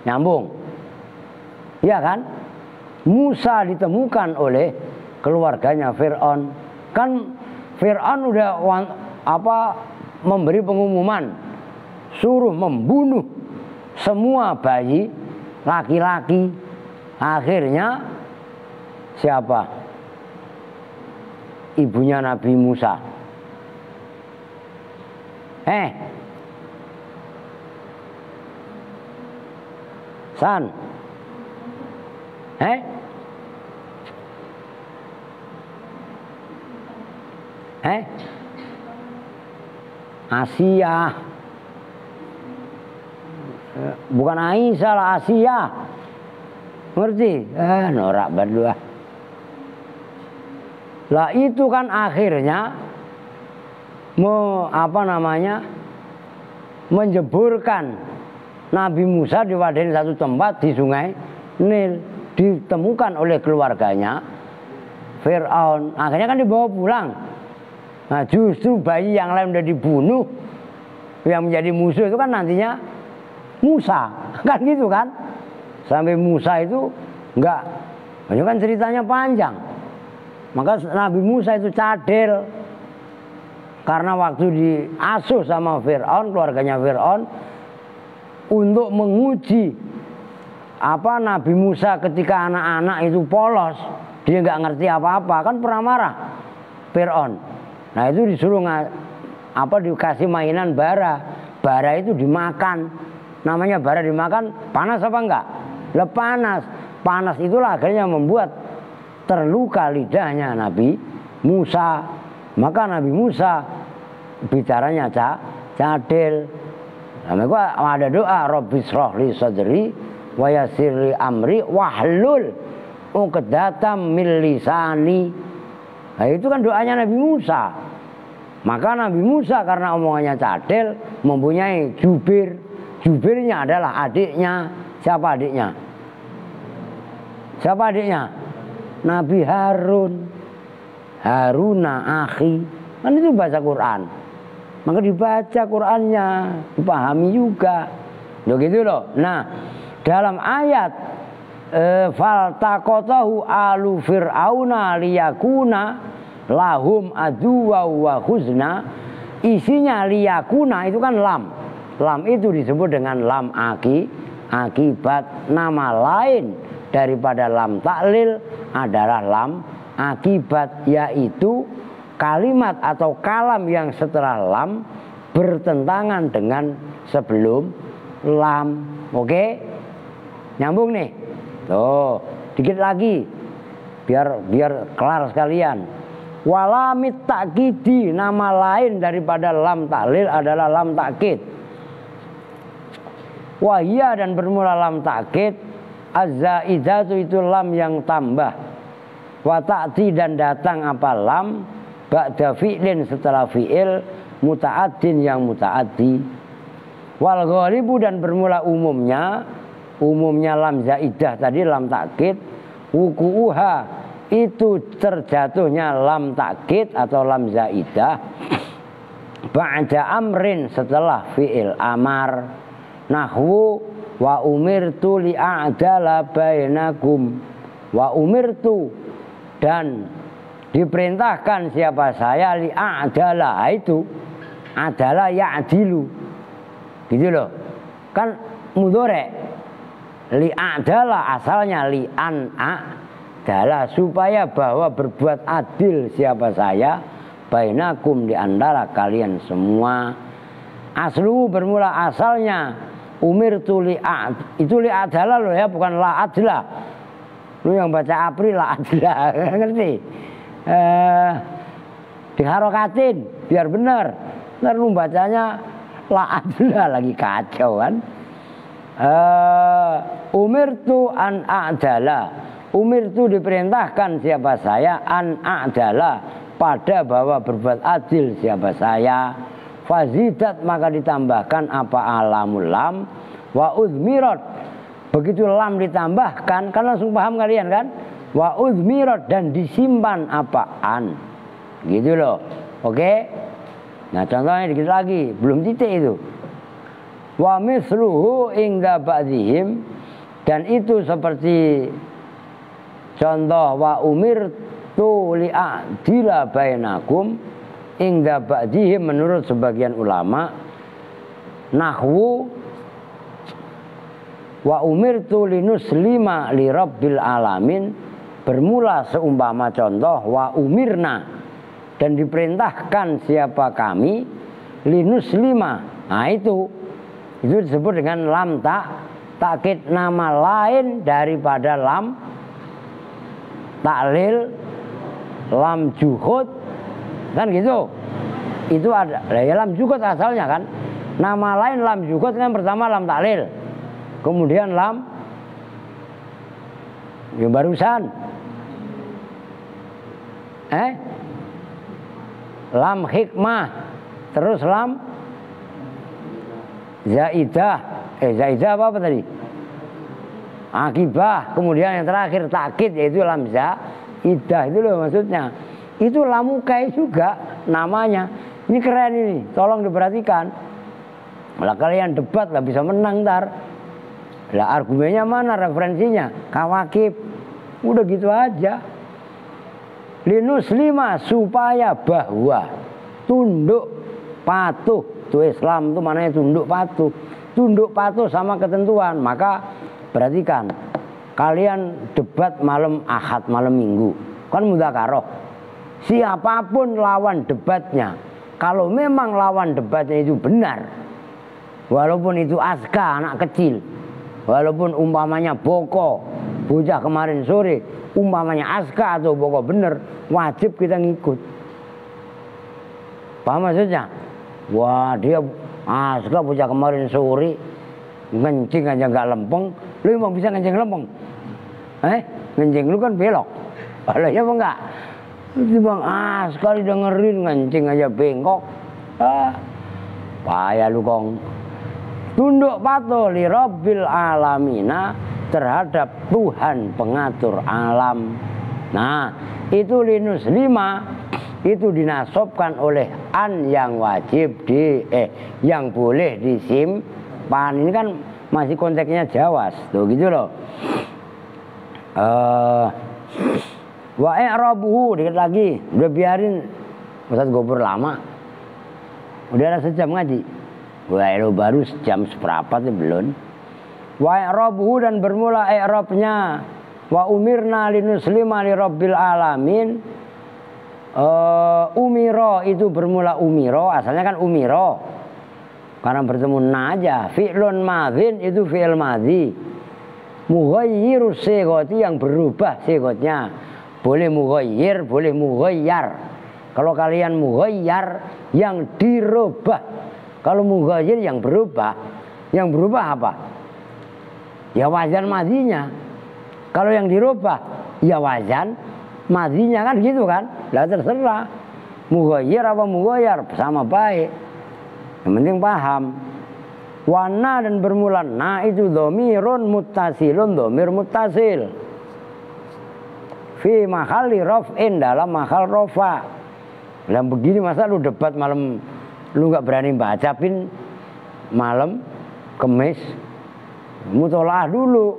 Nyambung? Iya kan? Musa ditemukan oleh keluarganya Fir'aun. Kan Fir'aun udah memberi pengumuman suruh membunuh semua bayi laki-laki. Akhirnya siapa? Ibunya Nabi Musa. San. Asia. Bukan Aisyah lah, Asia. Ngerti? Norak berdua. Lah itu kan akhirnya menjeburkan Nabi Musa diwadahi satu tempat di sungai Nil, ditemukan oleh keluarganya Fir'aun. Akhirnya kan dibawa pulang. Nah justru bayi yang lain udah dibunuh, yang menjadi musuh itu kan nantinya Musa, kan gitu kan? Sampai Musa itu enggak, ini kan ceritanya panjang. Maka Nabi Musa itu cadel karena waktu diasuh sama Fir'aun, keluarganya Fir'aun, untuk menguji Nabi Musa ketika anak-anak itu polos, dia nggak ngerti apa-apa, kan pernah marah Fir'aun. Nah itu disuruh dikasih mainan bara. Bara itu dimakan. Namanya bara dimakan, panas apa enggak? Panas. Panas itulah akhirnya membuat terluka lidahnya Nabi Musa. Maka Nabi Musa bicaranya cadel. Nah, ada doa Rabbi shrah li sadri wa yassir li amri wahlul 'uqdatam min lisani. Nah itu kan doanya Nabi Musa. Maka Nabi Musa karena omongannya cadel mempunyai jubir. Jubirnya adalah adiknya. Siapa adiknya? Siapa adiknya? Nabi Harun. Haruna akhi. Kan itu baca Quran. Maka dibaca Qurannya, dipahami juga. Begitu loh. Nah, dalam ayat faltaqatahu alu fir'auna liyakuna lahum aduwa wa khuzna, isinya liyakuna itu kan lam. Lam itu disebut dengan lam akibat. Nama lain daripada lam taklil adalah lam akibat, yaitu kalimat atau kalam yang setelah lam bertentangan dengan sebelum lam. Oke? Nyambung nih. Tuh, dikit lagi biar kelar sekalian. Walamit takkidi, nama lain daripada lam taklil adalah lam takkid. Wahia, dan bermula lam takkid. Az-zaidatu itu lam yang tambah. Wa ta'ti, dan datang apa lam ba'da fi'lin, setelah fi'il, muta'addin yang muta'addi. Wal ghalibu, dan bermula umumnya lam zaidah tadi lam takkid. Wuku'uha, itu terjatuhnya lam takkid atau lam zaidah ba'da amrin, setelah fi'il amar. Nahwu wa umirtu li'a'dala bainakum. Wa umirtu, dan diperintahkan siapa saya, li'a'dala, itu adalah ya'dilu, gitu loh. Kan mudhari'. Li'a'dala asalnya li'an'a'dala, supaya bahwa berbuat adil siapa saya, bainakum, di antara kalian semua. Aslu bermula asalnya umirtu li'ad, itu li'adala loh ya, bukan la'adla. Lu yang baca April la'adla, ngerti? Diharokatin biar benar. Ntar lu bacanya la'adla lagi, kacau kan? Umirtu an a'dala, umirtu diperintahkan siapa saya, an a'dala, pada bahwa berbuat adil siapa saya. Fazidat, maka ditambahkan apa alamul lam. Wa udmirat, begitu lam ditambahkan, kan langsung paham kalian kan? Wa udmirat, dan disimpan apaan, gitu loh. Oke? Nah contohnya dikit lagi, belum titik itu. Wa misluhu ingda ba'dihim, dan itu seperti contoh wa umirtu li'adila bainakum, Ingda ba'dihim menurut sebagian ulama nahwu wa umirtu linuslima li rabbil alamin bermula seumpama contoh wa umirna dan diperintahkan siapa kami linuslima. Nah itu disebut dengan lam takkid, nama lain daripada lam taklil, lam juhud kan gitu. Itu ada ya, lam juhud asalnya kan. Nama lain lam juhud kan pertama lam taklil, kemudian lam yang barusan lam hikmah, terus lam zaidah. Zaidah apa tadi? Akibah. Kemudian yang terakhir takkid yaitu lam zaidah. Itu loh maksudnya. Itu lamukai juga namanya. Ini keren ini, tolong diperhatikan. Malah kalian debat lah bisa menang ntar. Lah argumennya mana, referensinya? Kawakib. Udah gitu aja. Linuslima supaya bahwa tunduk patuh. Itu Islam itu mananya tunduk patuh. Tunduk patuh sama ketentuan. Maka perhatikan, kalian debat malam Ahad, malam Minggu, kan mudzakarah. Siapapun lawan debatnya, kalau memang lawan debatnya itu benar, walaupun itu aska anak kecil, walaupun umpamanya boko bocah kemarin sore, umpamanya aska atau boko bener, wajib kita ngikut. Paham maksudnya? Wah dia aska bocah kemarin sore ngencing aja nggak lempeng, lu emang bisa ngencing lempeng? Ngencing lu kan belok, kalau ya apa enggak? Itu bang sekali dengerin ngencing aja bengkok. Payah lu kong. Tunduk patuh li rabbil alamina terhadap Tuhan pengatur alam. Nah itu linuslima itu dinasobkan oleh an yang wajib yang boleh disimpan. Ini kan masih konteksnya Jawas tuh gitu loh. Wa i'rabuhu dikit lagi, udah biarin Ustaz Gopur lama. Udah ada sejam ngaji. Wah, lo baru jam seperempat nih belum. Wa i'rabuhu dan bermula i'rabnya wa umirna linuslima li rabbil alamin. Umiro itu bermula umiro, asalnya kan umiro. Karena bertemu aja. Fi'lun madhin itu fi'il madhi. Mughayyiru sighati yang berubah sighatnya. Boleh mughayyir, boleh mughayyar. Kalau kalian mughayyar yang dirubah. Kalau mughayyir yang berubah. Yang berubah apa? Ya wazan madhinya. Kalau yang dirubah ya wazan madhinya kan gitu kan. Lah terserah. Mughayyir apa mughayyar sama baik. Yang penting paham. Wana dan bermula na itu dhamirun muttasilun, dhamir muttasil. Fi mahalli raf'in dalam mahal rofa. Dalam begini masa lu debat malam lu nggak berani baca pin malam Kemis, mutolaah dulu,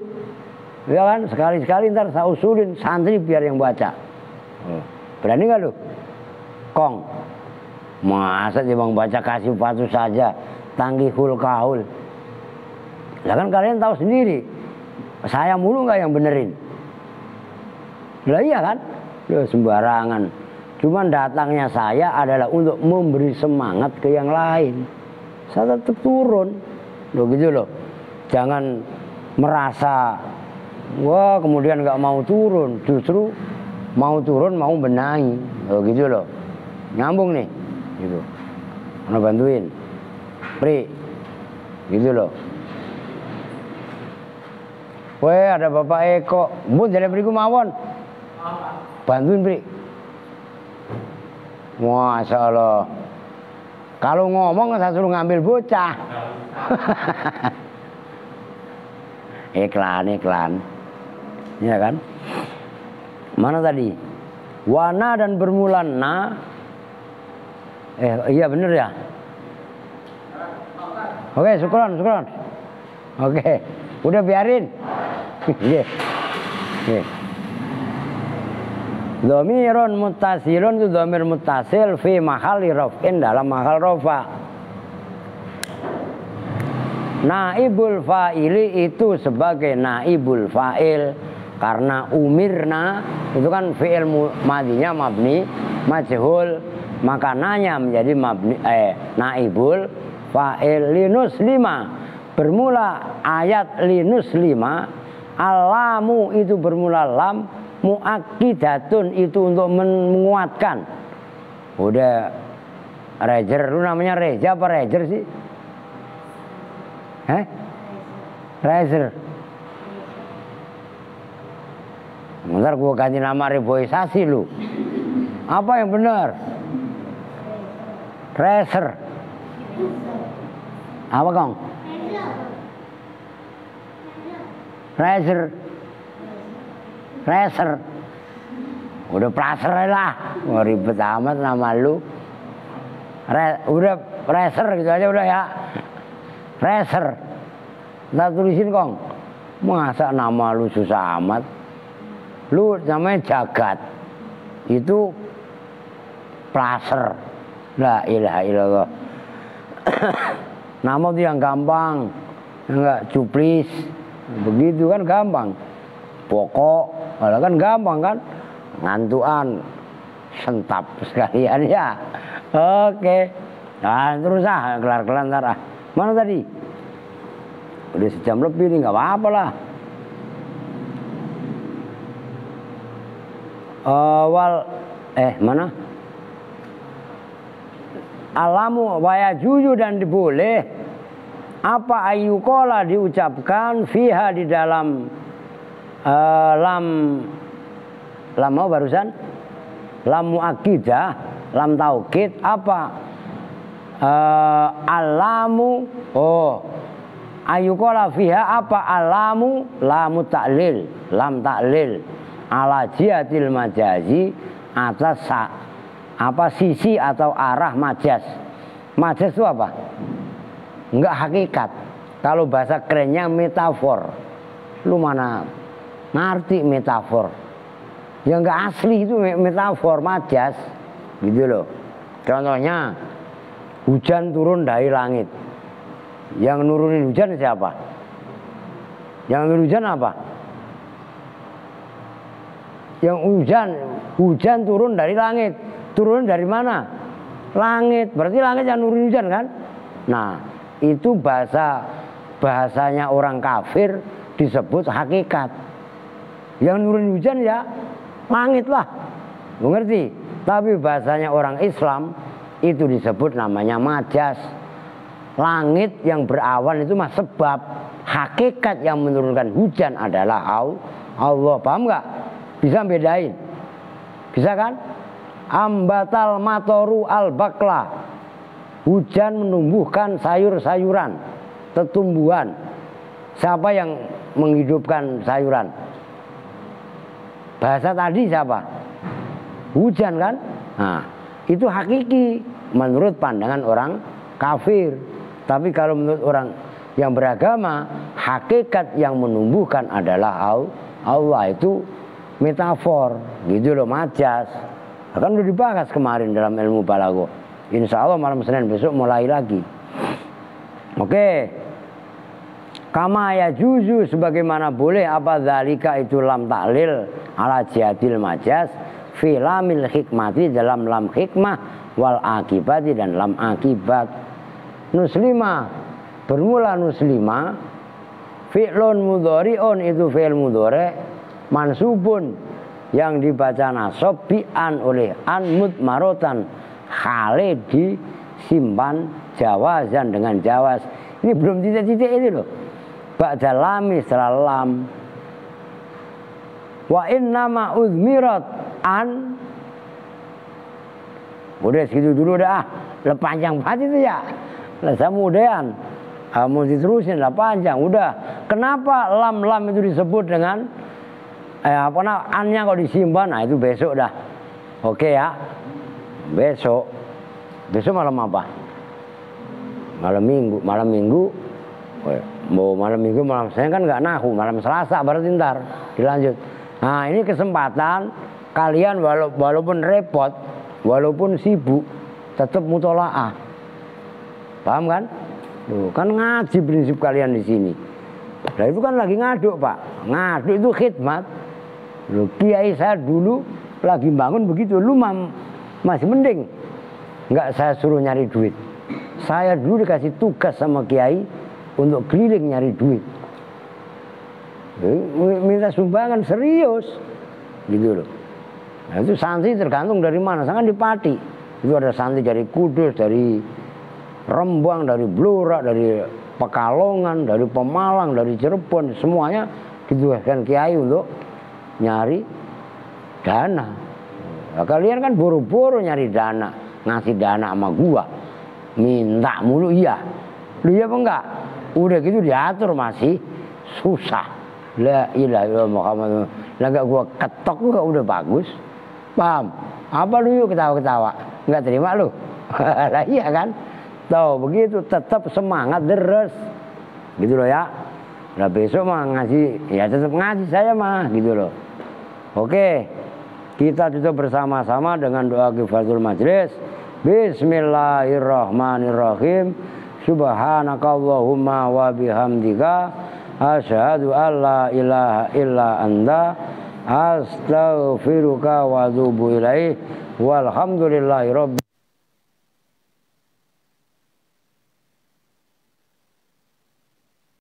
ya kan sekali-sekali ntar saya usulin santri biar yang baca. Berani nggak lu? Kong, masa dia bang baca kasih patu saja, tanggihul kahul. Lah kan kalian tahu sendiri, saya mulu nggak yang benerin. Lah iya kan? Loh, sembarangan. Cuman datangnya saya adalah untuk memberi semangat ke yang lain. Saya tetap turun. Loh gitu loh. Jangan merasa wah kemudian nggak mau turun. Justru mau turun mau benahi. Loh gitu loh. Nyambung nih. Gitu. Mana bantuin. Pri. Gitu loh. Weh ada Bapak Eko. Bu jadi beriku mawon. Bantuin Bri. Masya Allah. Kalau ngomong saya suruh ngambil bocah. Iklan. Ya kan? Mana tadi? Wana dan bermula na. Iya bener ya. Oke, syukron. Oke, udah biarin. Iya. Dhamirun muttasilun itu dhamir muttasil fi mahalli raf'in dalam mahal rafa. Naibul fa'ili itu sebagai naibul fa'il karena umirna itu kan fi'il madinya mabni majhul, maka nanya menjadi mabni naibul fa'il. Linus 5 bermula ayat linus 5. Alamu itu bermula lam, muakkidatun itu untuk menguatkan. Udah Rejer, lu namanya Reza apa Rejer sih? Rezer. Bentar gua ganti nama reboisasi lu. Apa yang benar? Rezer. Apa Kong? Rezer. Udah plaser lah. Mau ribet amat nama lu. Udah Rezer gitu aja udah ya. Rezer. Ntar tulisin Kong. Masa nama lu susah amat. Lu namanya Jagat. Itu plaser. La ilaha illallah. Nama itu yang gampang. Enggak cuplis. Begitu kan gampang. Pokok, malah kan gampang kan. Ngantuan, sentap sekalian ya. Oke. Nah terus kelar-kelar ntar ah. Mana tadi? Udah sejam lebih nih, nggak apa-apa lah. Mana? Alamu waya juju dan diboleh. Apa ayyukola diucapkan fiha di dalam lam mau barusan lam muakkidah, lam taukid apa alamu ayyukola fiha apa alamu lamu ta'lil, lam ta'lil ala jihatil majazi atas apa sisi atau arah majaz. Majaz itu apa? Enggak hakikat. Kalau bahasa kerennya metafor. Lu mana ngerti metafor? Ya enggak asli itu metafor, majaz. Gitu loh. Contohnya hujan turun dari langit. Yang nurunin hujan siapa? Yang nurunin hujan apa? Yang hujan turun dari langit. Turun dari mana? Langit. Berarti langit yang nurunin hujan kan? Nah, itu bahasanya orang kafir disebut hakikat. Yang nurunin hujan ya langit lah. Lu ngerti? Tapi bahasanya orang Islam itu disebut namanya majaz. Langit yang berawan itu mah sebab. Hakikat yang menurunkan hujan adalah Allah. Paham nggak? Bisa bedain? Bisa kan? Ambatal matoru al-bakla. Hujan menumbuhkan sayur-sayuran, tetumbuhan. Siapa yang menghidupkan sayuran? Bahasa tadi siapa? Hujan kan? Nah, itu hakiki menurut pandangan orang kafir. Tapi kalau menurut orang yang beragama, hakikat yang menumbuhkan adalah Allah. Itu metafor, gitu loh, majaz. Kan udah dibahas kemarin dalam ilmu balaghah. Insya Allah malam Senin besok mulai lagi. Oke. Kama ya juzu sebagaimana boleh apa dzalika itu lam ta'lil ala jihadil majaz fi lamil hikmati dalam lam hikmah wal akibati dan lam akibat. Nuslima bermula nuslima fi'lun mudhari'un itu fi'il mudhari' mansubun yang dibaca nasab bi'an oleh an mudmarotan khale disimpan jawazan dengan jawaz. Ini belum titik-titik ini loh. Ba'da lami setelah lam. Wa innama uzmirat an. Udah segitu dulu dah. Lah panjang banget itu ya. Lah samudean. Mau diterusin lah panjang. Udah. Kenapa lam-lam itu disebut dengan annya kok disimpan? Nah itu besok dah. Oke ya. Besok malam apa? Malam minggu. Malam minggu malam saya kan nggak nahu. Malam Selasa baru ntar dilanjut. Nah ini kesempatan kalian walaupun repot, walaupun sibuk, tetap mutolaah. Paham kan? Loh, kan ngaji prinsip kalian di sini. Nah itu kan lagi ngaduk Pak. Ngaduk itu khidmat. Loh, kiai saya dulu lagi bangun begitu, lu masih mending. Enggak saya suruh nyari duit. Saya dulu dikasih tugas sama kiai untuk keliling nyari duit. Minta sumbangan serius. Gitu loh. Nah itu santri tergantung dari mana. Saya kan di Pati. Itu ada santri dari Kudus, dari Rembang, dari Blora, dari Pekalongan, dari Pemalang, dari Cirebon, semuanya ditugaskan kiai untuk nyari dana. Nah, kalian kan buru-buru nyari dana, ngasih dana sama gua, minta mulu iya. Lu iya apa enggak? Udah gitu diatur masih susah. La ilaha illallah Muhammad. Lah enggak gua ketok juga udah bagus. Paham? Apa lu yuk ketawa-ketawa? Enggak terima lu? Lah iya kan? Tuh begitu tetap semangat deres. Gitu loh ya. Nah besok mah ngaji, ya tetap ngaji saya mah gitu loh. Oke. Kita tutup bersama-sama dengan doa kifaratul majlis. Bismillahirrahmanirrahim. Subhanakallahumma wa bihamdika asyhadu an la ilaha illa anta astaghfiruka wa atubu ilaik. Walhamdulillahi rabbil